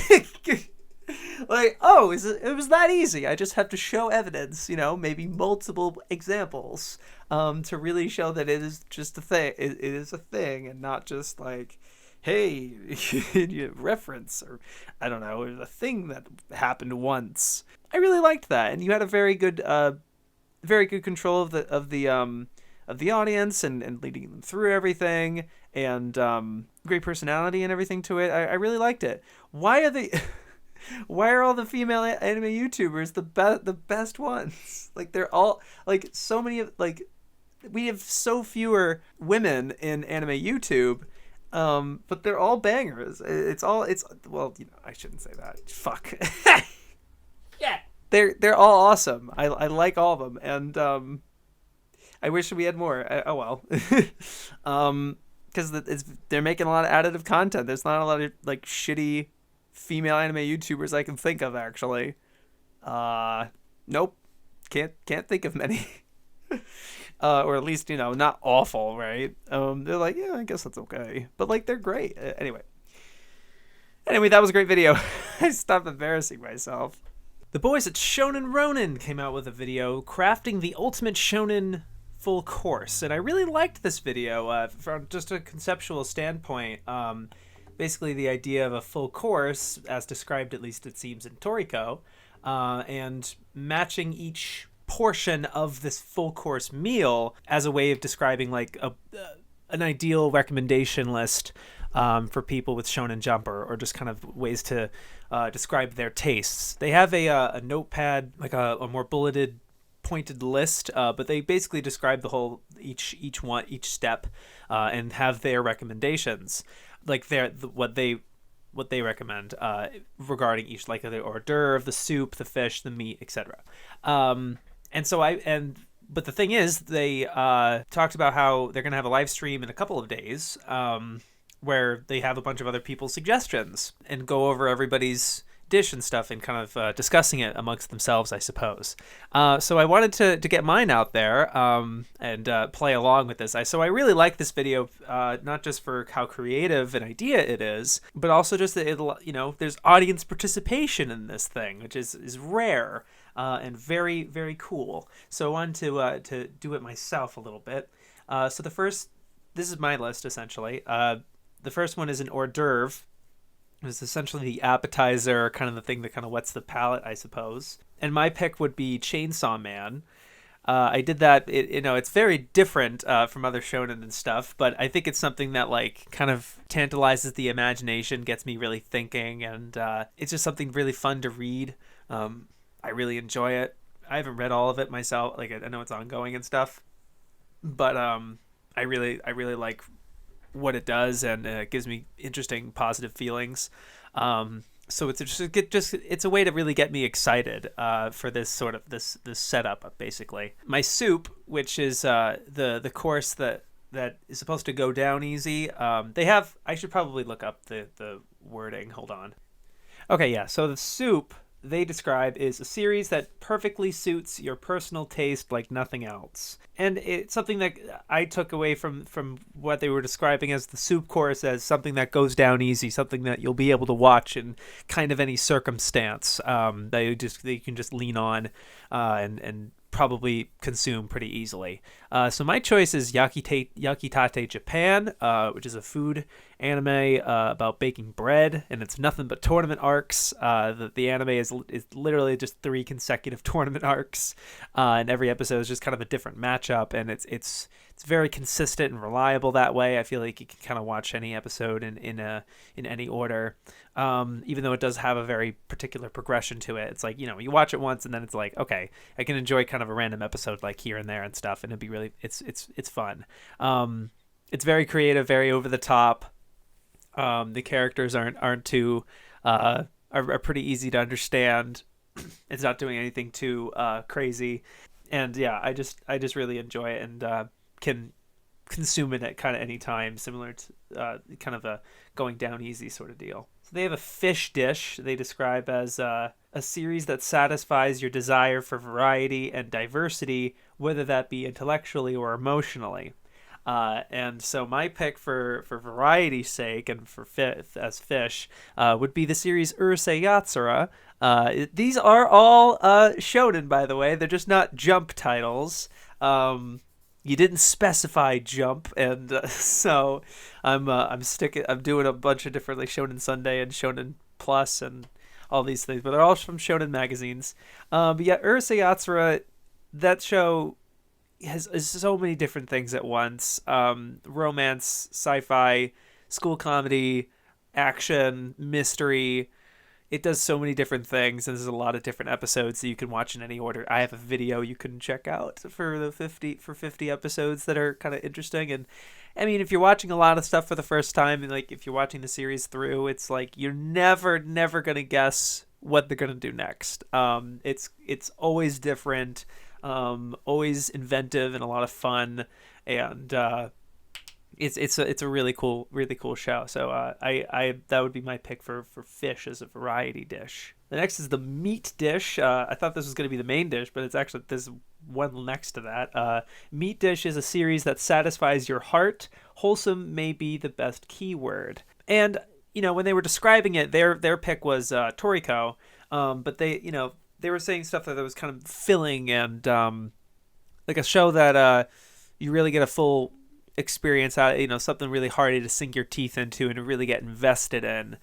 Like, oh, it was that easy. I just have to show evidence, maybe multiple examples, to really show that it is just a thing. It is a thing, and not just like, hey, reference, or I don't know, a thing that happened once. I really liked that, and you had a very good control of the audience, and leading them through everything, and great personality and everything to it. I really liked it. Why are all the female anime YouTubers the best ones? Like, they're all like, so many of, like, we have so fewer women in anime YouTube, but they're all bangers. Well, I shouldn't say that. Fuck. Yeah, they're all awesome. I like all of them, and I wish we had more. Oh well. Because they're making a lot of additive content. There's not a lot of like shitty female anime YouTubers I can think of, actually. Nope. Can't think of many. Or at least, not awful, right? They're like, yeah, I guess that's okay. But like, they're great. Anyway, that was a great video. I stopped embarrassing myself. The boys at Shonen Ronin came out with a video crafting the ultimate shonen full course, and I really liked this video from just a conceptual standpoint. Basically, the idea of a full course, as described, at least it seems, in Toriko, and matching each portion of this full course meal as a way of describing like an ideal recommendation list for people with Shonen Jump, or just kind of ways to describe their tastes. They have a notepad, like a more bulleted, pointed list, but they basically describe the whole each step, and have their recommendations, like what they recommend regarding each, like the hors d'oeuvre, the soup, the fish, the meat, etc. But the thing is, they talked about how they're gonna have a live stream in a couple of days, where they have a bunch of other people's suggestions and go over everybody's dish and stuff, and kind of discussing it amongst themselves, I suppose. So I wanted to get mine out there, and play along with this. So I really like this video, not just for how creative an idea it is, but also just that there's audience participation in this thing, which is rare, and very, very cool. So I wanted to do it myself a little bit. So this is my list, essentially. The first one is an hors d'oeuvre. It's essentially the appetizer, kind of the thing that kind of whets the palate, I suppose. And my pick would be Chainsaw Man. I did that. It's very different from other shonen and stuff, but I think it's something that like kind of tantalizes the imagination, gets me really thinking, and it's just something really fun to read. I really enjoy it. I haven't read all of it myself. Like, I know it's ongoing and stuff, but I really like what it does, and it gives me interesting, positive feelings. So it's a way to really get me excited for this sort of this setup, basically. My soup, which is the course that is supposed to go down easy. I should probably look up the wording. Hold on. Okay, yeah. So the soup they describe is a series that perfectly suits your personal taste like nothing else. And it's something that I took away from what they were describing as the soup course, as something that goes down easy, something that you'll be able to watch in kind of any circumstance, that you can just lean on and probably consume pretty easily. So my choice is Yakitate Japan, which is a food anime about baking bread, and it's nothing but tournament arcs. The anime is literally just 3 consecutive tournament arcs, and every episode is just kind of a different matchup, and it's very consistent and reliable that way. I feel like you can kind of watch any episode in any order, even though it does have a very particular progression to it. It's like, you watch it once, and then it's like, okay, I can enjoy kind of a random episode like here and there and stuff, and it'd be really it's fun. It's very creative, very over the top. The characters aren't too are pretty easy to understand. It's not doing anything too crazy, and yeah, I just really enjoy it, and can consume it at kind of any time, similar to kind of a going down easy sort of deal. So they have a fish dish they describe as a series that satisfies your desire for variety and diversity, whether that be intellectually or emotionally. And so my pick for variety's sake and for as fish would be the series Urusei Yatsura. These are all shonen, by the way. They're just not Jump titles. You didn't specify Jump, and so I'm doing a bunch of different, like Shonen Sunday and Shonen Plus and all these things, but they're all from Shonen magazines. But yeah, Urusei Yatsura, that show has so many different things at once. Romance, sci-fi, school comedy, action, mystery. It does so many different things, and there's a lot of different episodes that you can watch in any order. I have a video you can check out for the 50 episodes that are kind of interesting. And I mean, if you're watching a lot of stuff for the first time, and like if you're watching the series through, it's like you're never gonna guess what they're gonna do next. It's always different, always inventive and a lot of fun, and it's a really cool show. So I that would be my pick for fish as a variety dish. The next is the meat dish. I thought this was going to be the main dish, but it's actually there's one next to that. Meat dish is a series that satisfies your heart. Wholesome may be the best keyword. And when they were describing it, their pick was Toriko, but they were saying stuff that was kind of filling and like a show that you really get a full experience out, something really hearty to sink your teeth into and to really get invested in,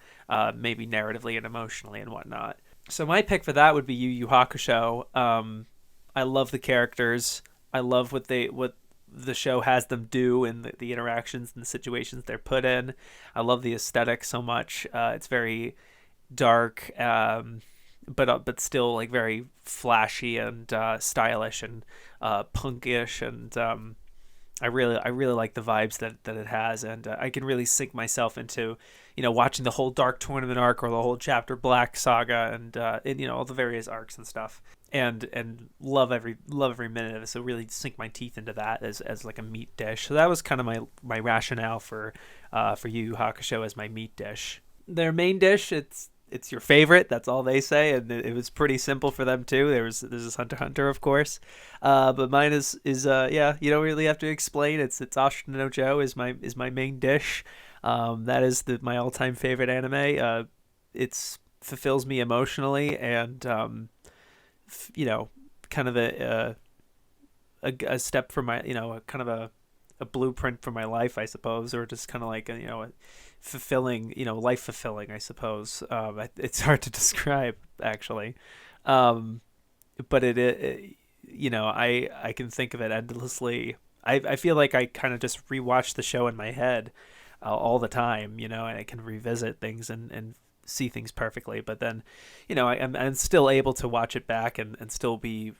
maybe narratively and emotionally and whatnot. So my pick for that would be Yu Yu Hakusho. I love the characters. I love what the show has them do and the interactions and the situations they're put in. I love the aesthetic so much. It's very dark, but still like very flashy and stylish and punkish, and I really like the vibes that it has, and I can really sink myself into, watching the whole Dark Tournament arc or the whole Chapter Black saga, and all the various arcs and stuff, and love every minute of it. So really sink my teeth into that as like a meat dish. So that was kind of my rationale for Yu Yu Hakusho as my meat dish. Their main dish, it's your favorite. That's all they say, and it was pretty simple for them too. There's this Hunter x Hunter, of course, but mine is yeah. You don't really have to explain. It's Ashita no Joe is my main dish. That is my all-time favorite anime. It's fulfills me emotionally, and kind of a step for my kind of a blueprint for my life, I suppose, or just kind of like fulfilling, life fulfilling, I suppose. It's hard to describe, actually, but I can think of it endlessly. I feel like I kind of just rewatch the show in my head all the time, and I can revisit things and see things perfectly. But then, I'm still able to watch it back and still be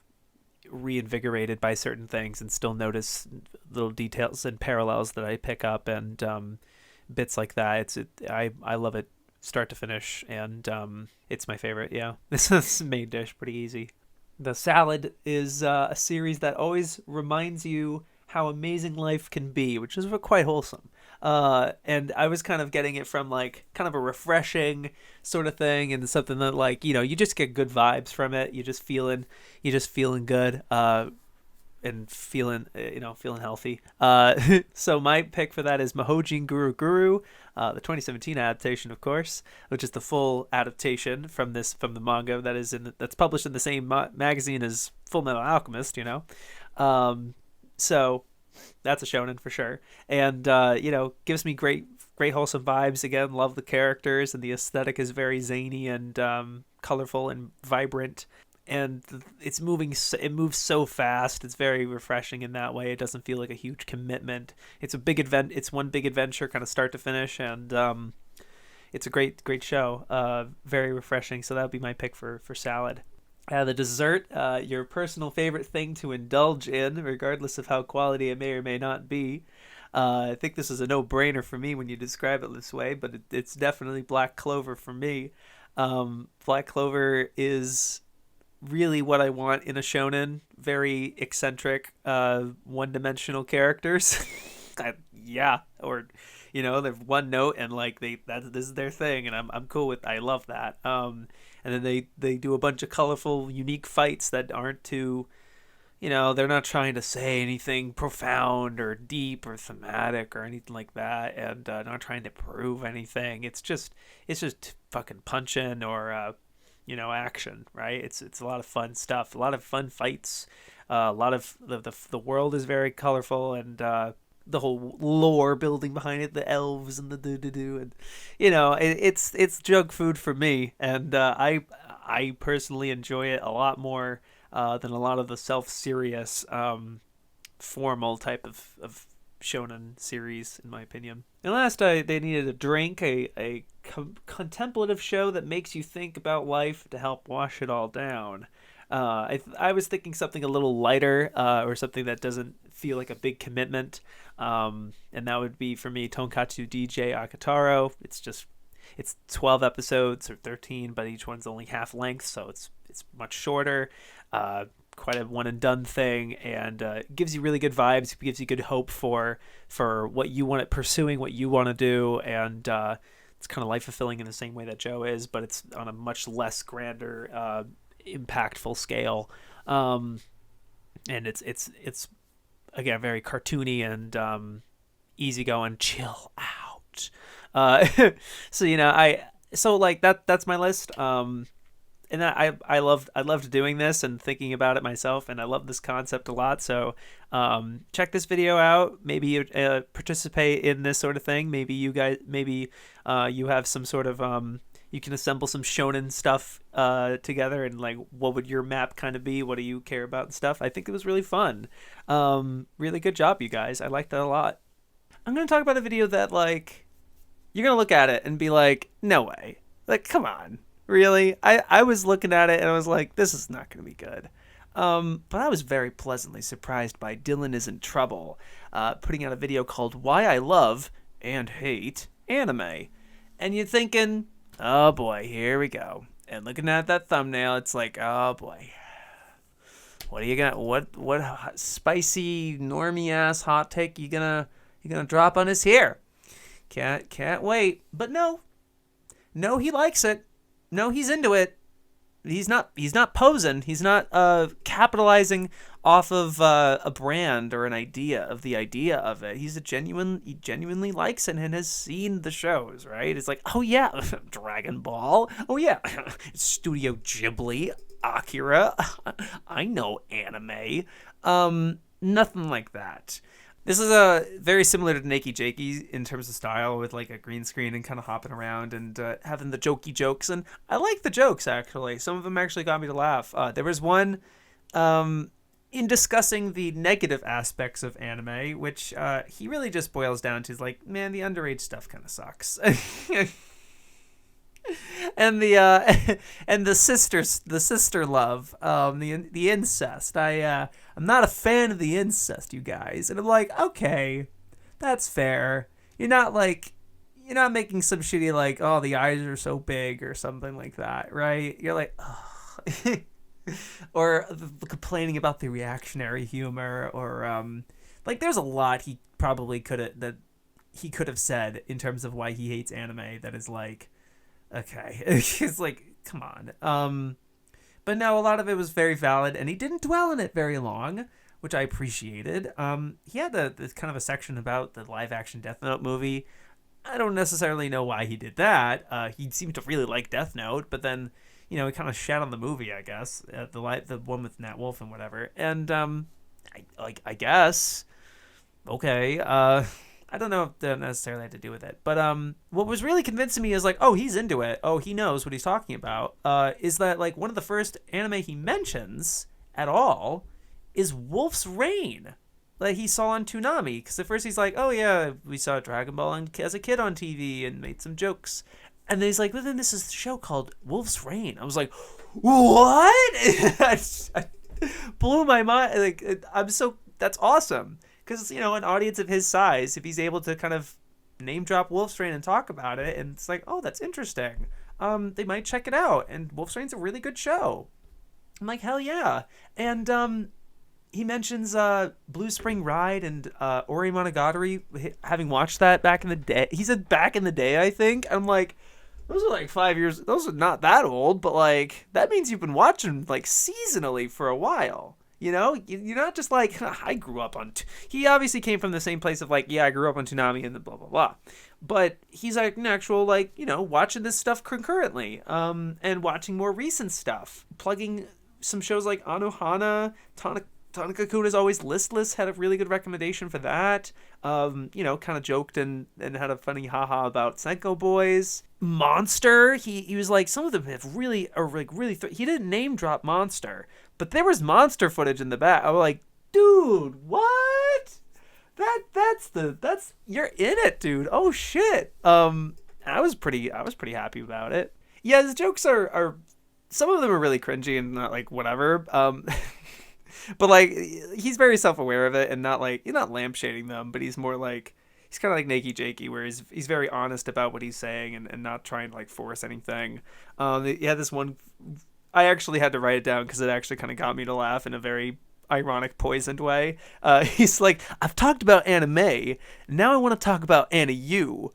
reinvigorated by certain things and still notice little details and parallels that I pick up, and bits like that. I love it start to finish, and it's my favorite. Yeah, this is the main dish, pretty easy. The salad is a series that always reminds you how amazing life can be, which is quite wholesome. And I was kind of getting it from like kind of a refreshing sort of thing, and something that like you just get good vibes from it. You're just feeling good. And feeling healthy. So my pick for that is Mahojin Guru Guru, the 2017 adaptation, of course, which is the full adaptation from the manga that's published in the same magazine as Full Metal Alchemist. So that's a shonen for sure, and gives me great wholesome vibes. Again, love the characters, and the aesthetic is very zany and colorful and vibrant. And it moves so fast. It's very refreshing in that way. It doesn't feel like a huge commitment. It's one big adventure, kind of start to finish, and it's a great show. Very refreshing. So that would be my pick for salad. The dessert, your personal favorite thing to indulge in, regardless of how quality it may or may not be. I think this is a no-brainer for me when you describe it this way, but it's definitely black clover for me. Black clover is really what I want in a shonen. Very eccentric, one-dimensional characters. Yeah, or they're one note, and like this is their thing, and I'm cool with. I love that. And then they do a bunch of colorful, unique fights that aren't too they're not trying to say anything profound or deep or thematic or anything like that, and not trying to prove anything. It's just fucking punching or action, right? It's a lot of fun stuff, a lot of fun fights, a lot of the world is very colorful, and the whole lore building behind it, the elves and the do, and it's junk food for me, and I personally enjoy it a lot more than a lot of the self-serious formal type of shonen series, in my opinion. And last, they needed a drink, a contemplative show that makes you think about life to help wash it all down. I was thinking something a little lighter, or something that doesn't feel like a big commitment, and that would be for me Tonkatsu DJ Akataro. It's 12 episodes or 13, but each one's only half length, so it's much shorter. Quite a one and done thing, and gives you really good vibes, gives you good hope for what you want, pursuing what you want to do, and it's kind of life fulfilling in the same way that Joe is, but it's on a much less grander, impactful scale, and it's again very cartoony and easygoing, chill out. So that's my list. And I loved doing this and thinking about it myself, and I love this concept a lot. So check this video out. Maybe you participate in this sort of thing. Maybe you guys, you have some sort of you can assemble some shonen stuff together, and like, what would your map kind of be? What do you care about and stuff? I think it was really fun. Really good job, you guys. I liked that a lot. I'm gonna talk about a video that, like, you're gonna look at it and be like, no way. Like, come on. Really? I was looking at it and I was like, this is not going to be good. But I was very pleasantly surprised by Dylan Is in Trouble, putting out a video called Why I Love and Hate Anime. And you're thinking, oh boy, here we go. And looking at that thumbnail, it's like, oh boy. What are you gonna, what spicy normie ass hot take you gonna drop on us here? Can't wait. But no, he likes it. No, he's into it. He's not posing. He's not capitalizing off of a brand or an idea of the idea of it. He genuinely likes it and has seen the shows, right? It's like, oh yeah, Dragon Ball. Oh yeah, Studio Ghibli, Akira. I know anime. Nothing like that. This is very similar to Nakey Jakey in terms of style, with like a green screen and kind of hopping around and having the jokey jokes. And I like the jokes, actually. Some of them actually got me to laugh. There was one in discussing the negative aspects of anime, which he really just boils down to, like, man, the underage stuff kind of sucks. And the sister love, the incest. I'm not a fan of the incest, you guys. And I'm like, okay, that's fair. You're not making some shitty, like, oh, the eyes are so big or something like that, right? You're like, oh. Or complaining about the reactionary humor, or like, there's a lot he probably could have said in terms of why he hates anime that is like, okay. It's like, come on. But no, a lot of it was very valid, and he didn't dwell on it very long, which I appreciated. He had this kind of a section about the live-action Death Note movie. I don't necessarily know why he did that. He seemed to really like Death Note, but then, he kind of shat on the movie, I guess, the one with Nat Wolff and whatever. And I guess, okay. I don't know if that necessarily had to do with it. But what was really convincing me is, like, oh, he's into it. Oh, he knows what he's talking about. Is that, like, one of the first anime he mentions at all is Wolf's Rain, that he saw on Toonami. Because at first he's like, oh, yeah, we saw Dragon Ball as a kid on TV and made some jokes. And then he's like, but then this is a show called Wolf's Rain. I was like, what? I blew my mind. Like, that's awesome. Because, an audience of his size, if he's able to kind of name drop Wolf's Rain and talk about it, and it's like, oh, that's interesting. They might check it out. And Wolf's Rain's a really good show. I'm like, hell yeah. And he mentions Blue Spring Ride and Ori Monogatari, having watched that back in the day. He said back in the day, I think. I'm like, those are like 5 years. Those are not that old, but like, that means you've been watching like seasonally for a while. You know, you're not just like, I grew up on... He obviously came from the same place of like, yeah, I grew up on Toonami and the blah, blah, blah. But he's like an actual, like, you know, watching this stuff concurrently, and watching more recent stuff. Plugging some shows like Anohana, Tanaka-kun is always listless, had a really good recommendation for that. You know, kind of joked and had a funny haha about Senko Boys. Monster, he was like, some of them have really, he didn't name drop Monster, but there was monster footage in the back. I was like, dude, what? That's you're in it, dude. Oh shit. I was pretty happy about it. Yeah, his jokes are some of them are really cringy and not like whatever. But like he's very self-aware of it and not like, you're not lampshading them, but he's more like, he's kind of like Nakey Jakey, where he's very honest about what he's saying and not trying to like force anything. He had this one, I actually had to write it down because it actually kind of got me to laugh in a very ironic, poisoned way. He's like, I've talked about anime, now I want to talk about AniU.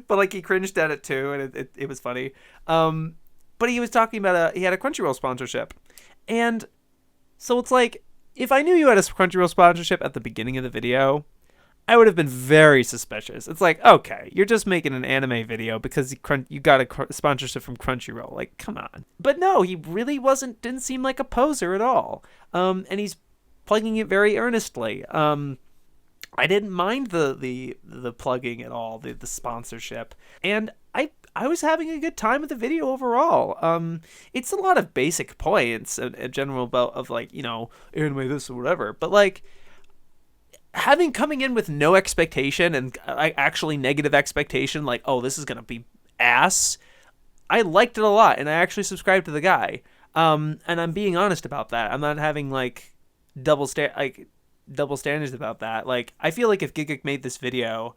But like he cringed at it too, and it was funny. But he was talking about he had a Crunchyroll sponsorship, and so it's like, if I knew you had a Crunchyroll sponsorship at the beginning of the video, I would have been very suspicious. It's like, okay, you're just making an anime video because you got a sponsorship from Crunchyroll. Like, come on. But no, he really didn't seem like a poser at all. And he's plugging it very earnestly. I didn't mind the plugging at all, the sponsorship. And I was having a good time with the video overall. It's a lot of basic points in general about of like, you know, anime this or whatever. But like, coming in with no expectation and actually negative expectation, like, oh, this is going to be ass, I liked it a lot, and I actually subscribed to the guy. And I'm being honest about that. I'm not having like double standards about that. Like, I feel like if Gigguk made this video,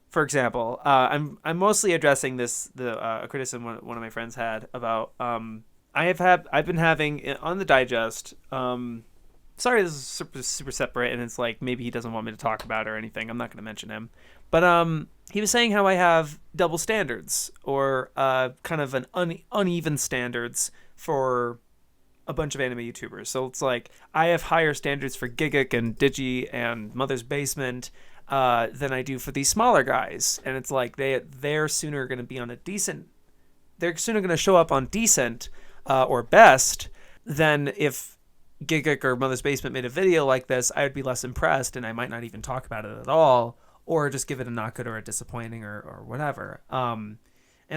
for example, I'm mostly addressing the criticism one of my friends had about I've been having on the digest. Sorry, this is super separate, and it's like maybe he doesn't want me to talk about it or anything. I'm not going to mention him. But he was saying how I have double standards, or kind of an uneven standards for a bunch of anime YouTubers. So it's like, I have higher standards for Gigguk and Digi and Mother's Basement than I do for these smaller guys. And it's like, they're sooner going to be on they're sooner going to show up on decent or best than if Gigguk or Mother's Basement made a video like this. I would be less impressed, and I might not even talk about it at all, or just give it a not good or a disappointing or whatever. And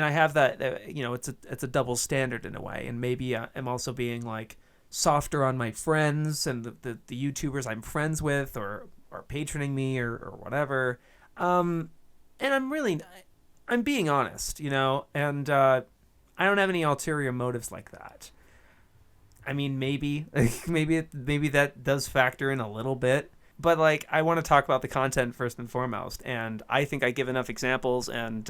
I have that, you know, it's a double standard in a way, and maybe I'm also being like softer on my friends and the YouTubers I'm friends with or patroning me or whatever. And I'm being honest, you know, and I don't have any ulterior motives like that. I mean, maybe that does factor in a little bit, but like, I want to talk about the content first and foremost, and I think I give enough examples and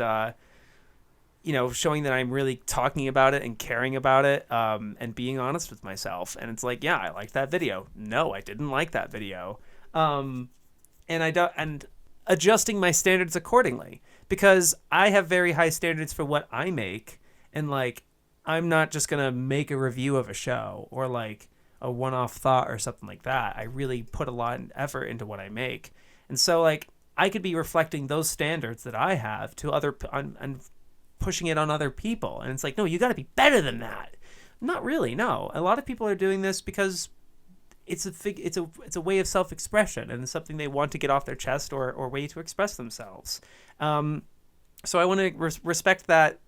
you know, showing that I'm really talking about it and caring about it, and being honest with myself. And it's like, yeah, I liked that video. No, I didn't like that video, and adjusting my standards accordingly, because I have very high standards for what I make, and like, I'm not just going to make a review of a show or like a one-off thought or something like that. I really put a lot of effort into what I make. And so like, I could be reflecting those standards that I have to and pushing it on other people. And it's like, no, you got to be better than that. Not really. No, a lot of people are doing this because it's a way of self-expression, and it's something they want to get off their chest or way to express themselves. So I want to respect that.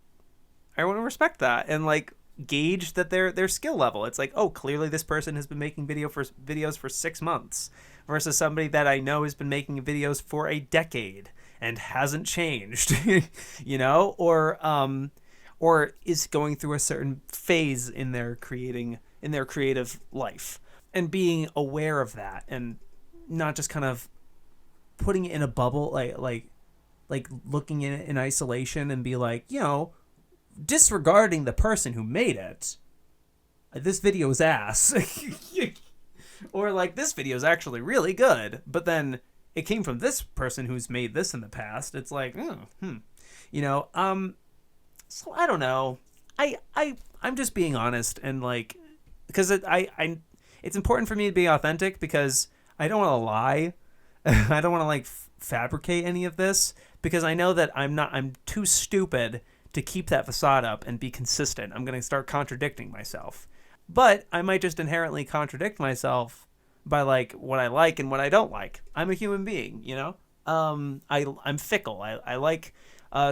I want to respect that and like gauge that their skill level. It's like, oh, clearly this person has been making videos for 6 months versus somebody that I know has been making videos for a decade and hasn't changed, you know, or is going through a certain phase in their creative life, and being aware of that and not just kind of putting it in a bubble, like looking in it in isolation and be like, you know, disregarding the person who made it. This video is ass. Or like, this video is actually really good, but then it came from this person who's made this in the past. It's like, you know, so I don't know. I'm just being honest, and like, because it's important for me to be authentic, because I don't want to lie. I don't want to like fabricate any of this, because I know that I'm too stupid to keep that facade up and be consistent. I'm going to start contradicting myself. But I might just inherently contradict myself by like what I like and what I don't like. I'm a human being, you know? I'm fickle. I like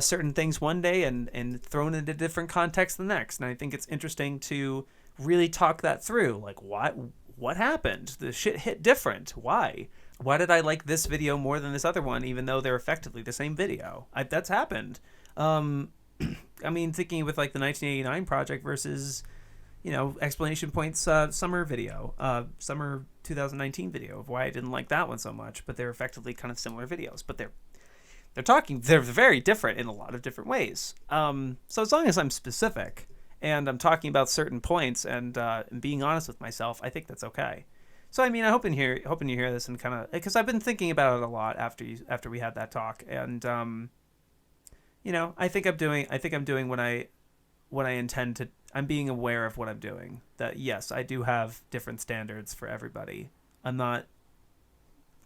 certain things one day and thrown into a different context the next. And I think it's interesting to really talk that through. Like, what happened? The shit hit different. Why? Why did I like this video more than this other one, even though they're effectively the same video? That's happened. I mean, thinking with like the 1989 project versus, you know, Explanation Point's summer 2019 video of why I didn't like that one so much, but they're effectively kind of similar videos, but they're very different in a lot of different ways. So as long as I'm specific and I'm talking about certain points and being honest with myself, I think that's okay. So I mean, I hoping you hear this and kind of, because I've been thinking about it a lot after we had that talk, and you know, I think I'm doing what I intend to. I'm being aware of what I'm doing. That yes, I do have different standards for everybody. I'm not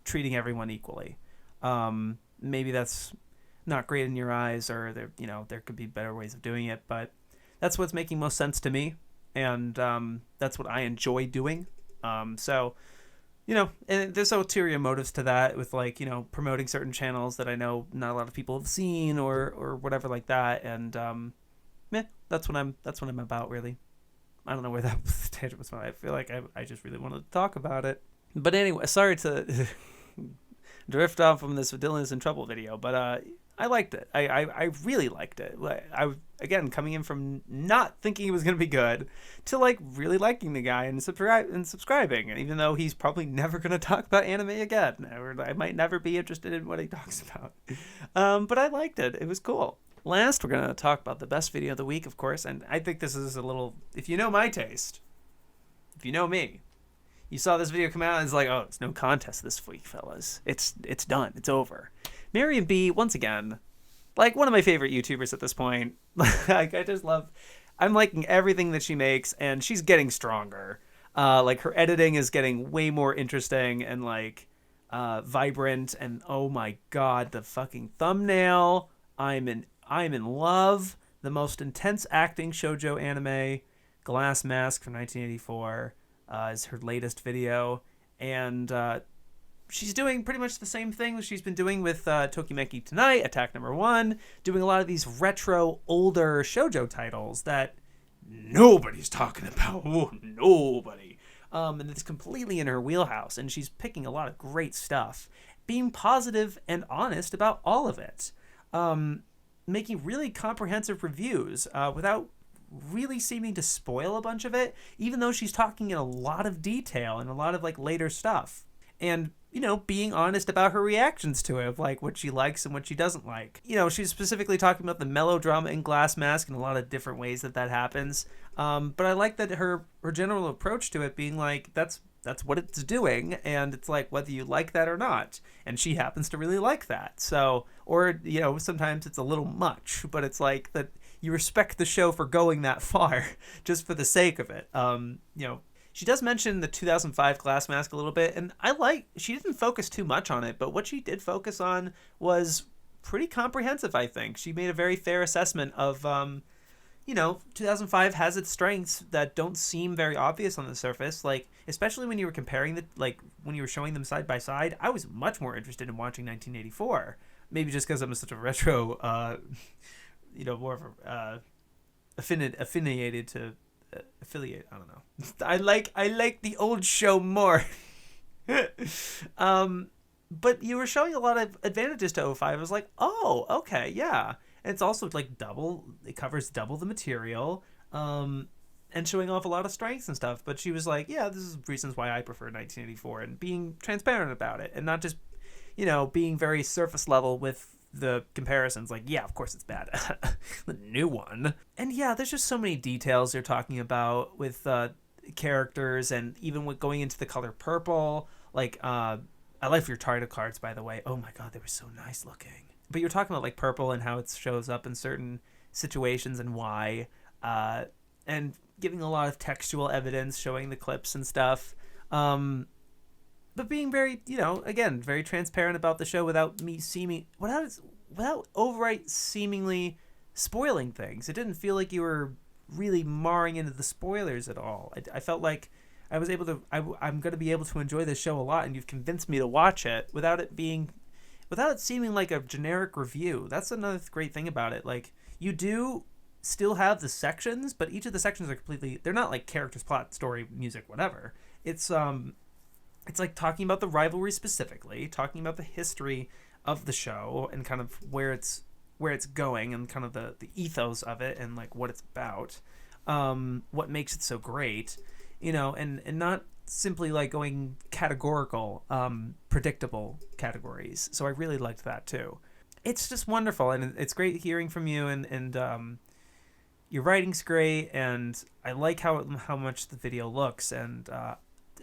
treating everyone equally. Maybe that's not great in your eyes, or there could be better ways of doing it, but that's what's making most sense to me, and that's what I enjoy doing. So, you know, and there's ulterior motives to that with like, you know, promoting certain channels that I know not a lot of people have seen or whatever like that. And, that's what I'm about, really. I don't know where that tangent was from. I feel like I just really wanted to talk about it. But anyway, sorry to drift off from this Dylan is in Trouble video, but, I liked it. I really liked it. Again, coming in from not thinking it was going to be good to like really liking the guy and subscribing, and even though he's probably never going to talk about anime again, or I might never be interested in what he talks about. But I liked it. It was cool. Last, we're going to talk about the best video of the week, of course, and I think this is a little, if you know my taste, if you know me, you saw this video come out and it's like, oh, it's no contest this week, fellas. It's done. It's over. Marion Bea, once again, like one of my favorite YouTubers at this point. Like, I'm liking everything that she makes, and she's getting stronger. Like, her editing is getting way more interesting and like vibrant, and oh my god, the fucking thumbnail. I'm in love. The most intense acting shoujo anime, Glass Mask from 1984, is her latest video, and she's doing pretty much the same thing that she's been doing with Tokimeki Tonight, Attack Number 1, doing a lot of these retro, older shoujo titles that nobody's talking about. Ooh, nobody. And it's completely in her wheelhouse, and she's picking a lot of great stuff, being positive and honest about all of it, making really comprehensive reviews without really seeming to spoil a bunch of it, even though she's talking in a lot of detail and a lot of like later stuff. And, you know, being honest about her reactions to it, of like what she likes and what she doesn't like. You know, she's specifically talking about the melodrama in Glass Mask and a lot of different ways that happens. But I like that her general approach to it being like, that's what it's doing, and it's like whether you like that or not. And she happens to really like that. So, or, you know, sometimes it's a little much, but it's like that you respect the show for going that far just for the sake of it. You know, she does mention the 2005 Glass Mask a little bit, and she didn't focus too much on it, but what she did focus on was pretty comprehensive, I think. She made a very fair assessment of, you know, 2005 has its strengths that don't seem very obvious on the surface, like, especially when you were comparing when you were showing them side by side. I was much more interested in watching 1984, maybe just because I'm such a retro, you know, more of a affiliated to affiliate. I don't know. I like the old show more. But you were showing a lot of advantages to 05. I was like, oh, okay, yeah. And it's also like it covers double the material, and showing off a lot of strengths and stuff. But she was like, yeah, this is reasons why I prefer 1984, and being transparent about it, and not just, you know, being very surface level with the comparisons. Like, yeah, of course it's bad. The new one. And yeah, there's just so many details you're talking about with characters, and even with going into the color purple. Like, I like your title cards, by the way. Oh my god, they were so nice looking. But you're talking about like purple and how it shows up in certain situations and why. and giving a lot of textual evidence, showing the clips and stuff. But being very, again, very transparent about the show without outright seemingly spoiling things. It didn't feel like you were really marring into the spoilers at all. I felt like I was able to. I'm going to be able to enjoy this show a lot, and you've convinced me to watch it without it seeming like a generic review. That's another great thing about it. Like, you do still have the sections, but each of the sections are completely. They're not like characters, plot, story, music, whatever. It's like talking about the rivalry specifically, talking about the history of the show and kind of where it's going and kind of the ethos of it and like what it's about, what makes it so great, and not simply like going categorical, predictable categories. So I really liked that too. It's just wonderful, and it's great hearing from you, and your writing's great, and I like how much the video looks, and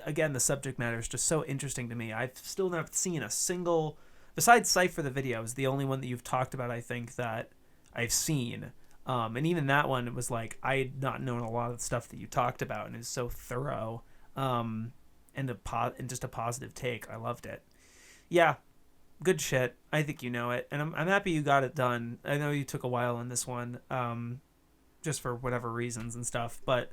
again, the subject matter is just so interesting to me. I've still not seen a single, besides Cypher the video, is the only one that you've talked about, I think, that I've seen. And even that one, it was like, I had not known a lot of the stuff that you talked about, and it's so thorough, and just a positive take. I loved it. Yeah, good shit. I think you know it, and I'm happy you got it done. I know you took a while on this one, just for whatever reasons and stuff, but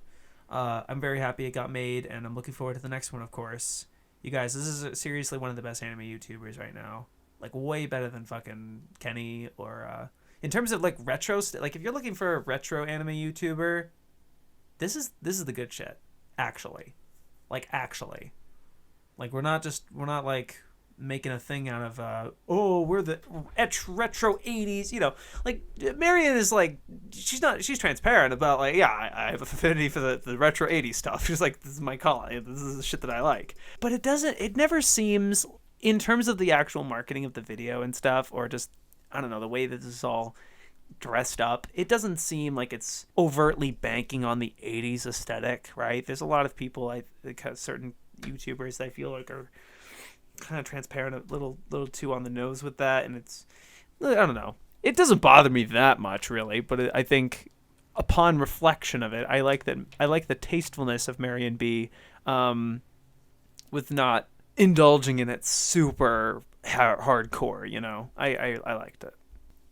I'm very happy it got made, and I'm looking forward to the next one, of course. You guys, this is seriously one of the best anime YouTubers right now. Like, way better than fucking Kenny, or in terms of like retro, like if you're looking for a retro anime YouTuber, this is the good shit. Actually, like we're not like making a thing out of we're the retro 80s, like Marion is like, she's transparent about like, yeah, I have affinity for the retro 80s stuff. She's like, this is my call, this is the shit that I like. But it never seems, in terms of the actual marketing of the video and stuff, or just, I don't know, the way that this is all dressed up, it doesn't seem like it's overtly banking on the 80s aesthetic, right? There's a lot of people, certain YouTubers that I feel like are kind of transparent, a little too on the nose with that, and it's, I don't know, it doesn't bother me that much really, but I think upon reflection of it, I like the tastefulness of Marion Bea, with not indulging in it super hardcore. I liked it,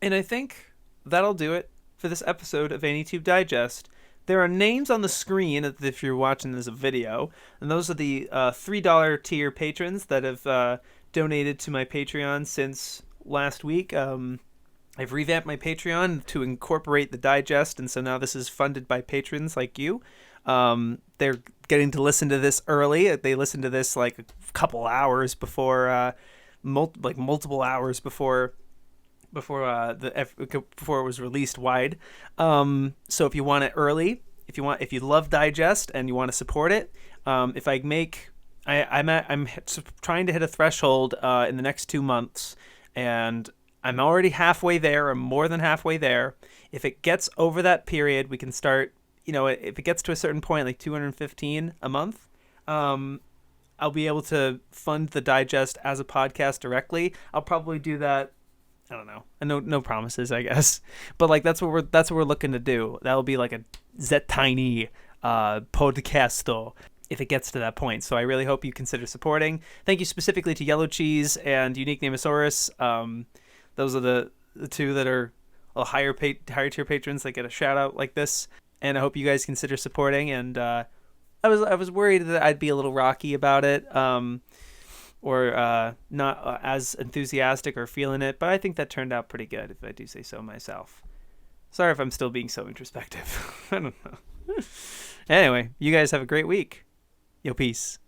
and I think that'll do it for this episode of AniTube Digest. There are names on the screen if you're watching this as a video, and those are the $3 tier patrons that have donated to my Patreon since last week. I've revamped my Patreon to incorporate the digest, and so now this is funded by patrons like you. They're getting to listen to this early. They listen to this like a couple hours before, multiple hours before it was released wide. So if you want it early, if you love Digest and you want to support it, I'm trying to hit a threshold in the next 2 months, and I'm already halfway there. I'm more than halfway there. If it gets over that period, we can start. If it gets to a certain point, like 215 a month, I'll be able to fund the Digest as a podcast directly. I'll probably do that. I don't know. No promises, I guess. But like that's what we're looking to do. That'll be like a tiny podcasto if it gets to that point. So I really hope you consider supporting. Thank you specifically to Yellow Cheese and Unique Namosaurus. Those are the two that are higher tier patrons that get a shout out like this. And I hope you guys consider supporting. And I was worried that I'd be a little rocky about it. Or not as enthusiastic or feeling it, but I think that turned out pretty good, if I do say so myself. Sorry if I'm still being so introspective. I don't know. Anyway, you guys have a great week. Yo, peace.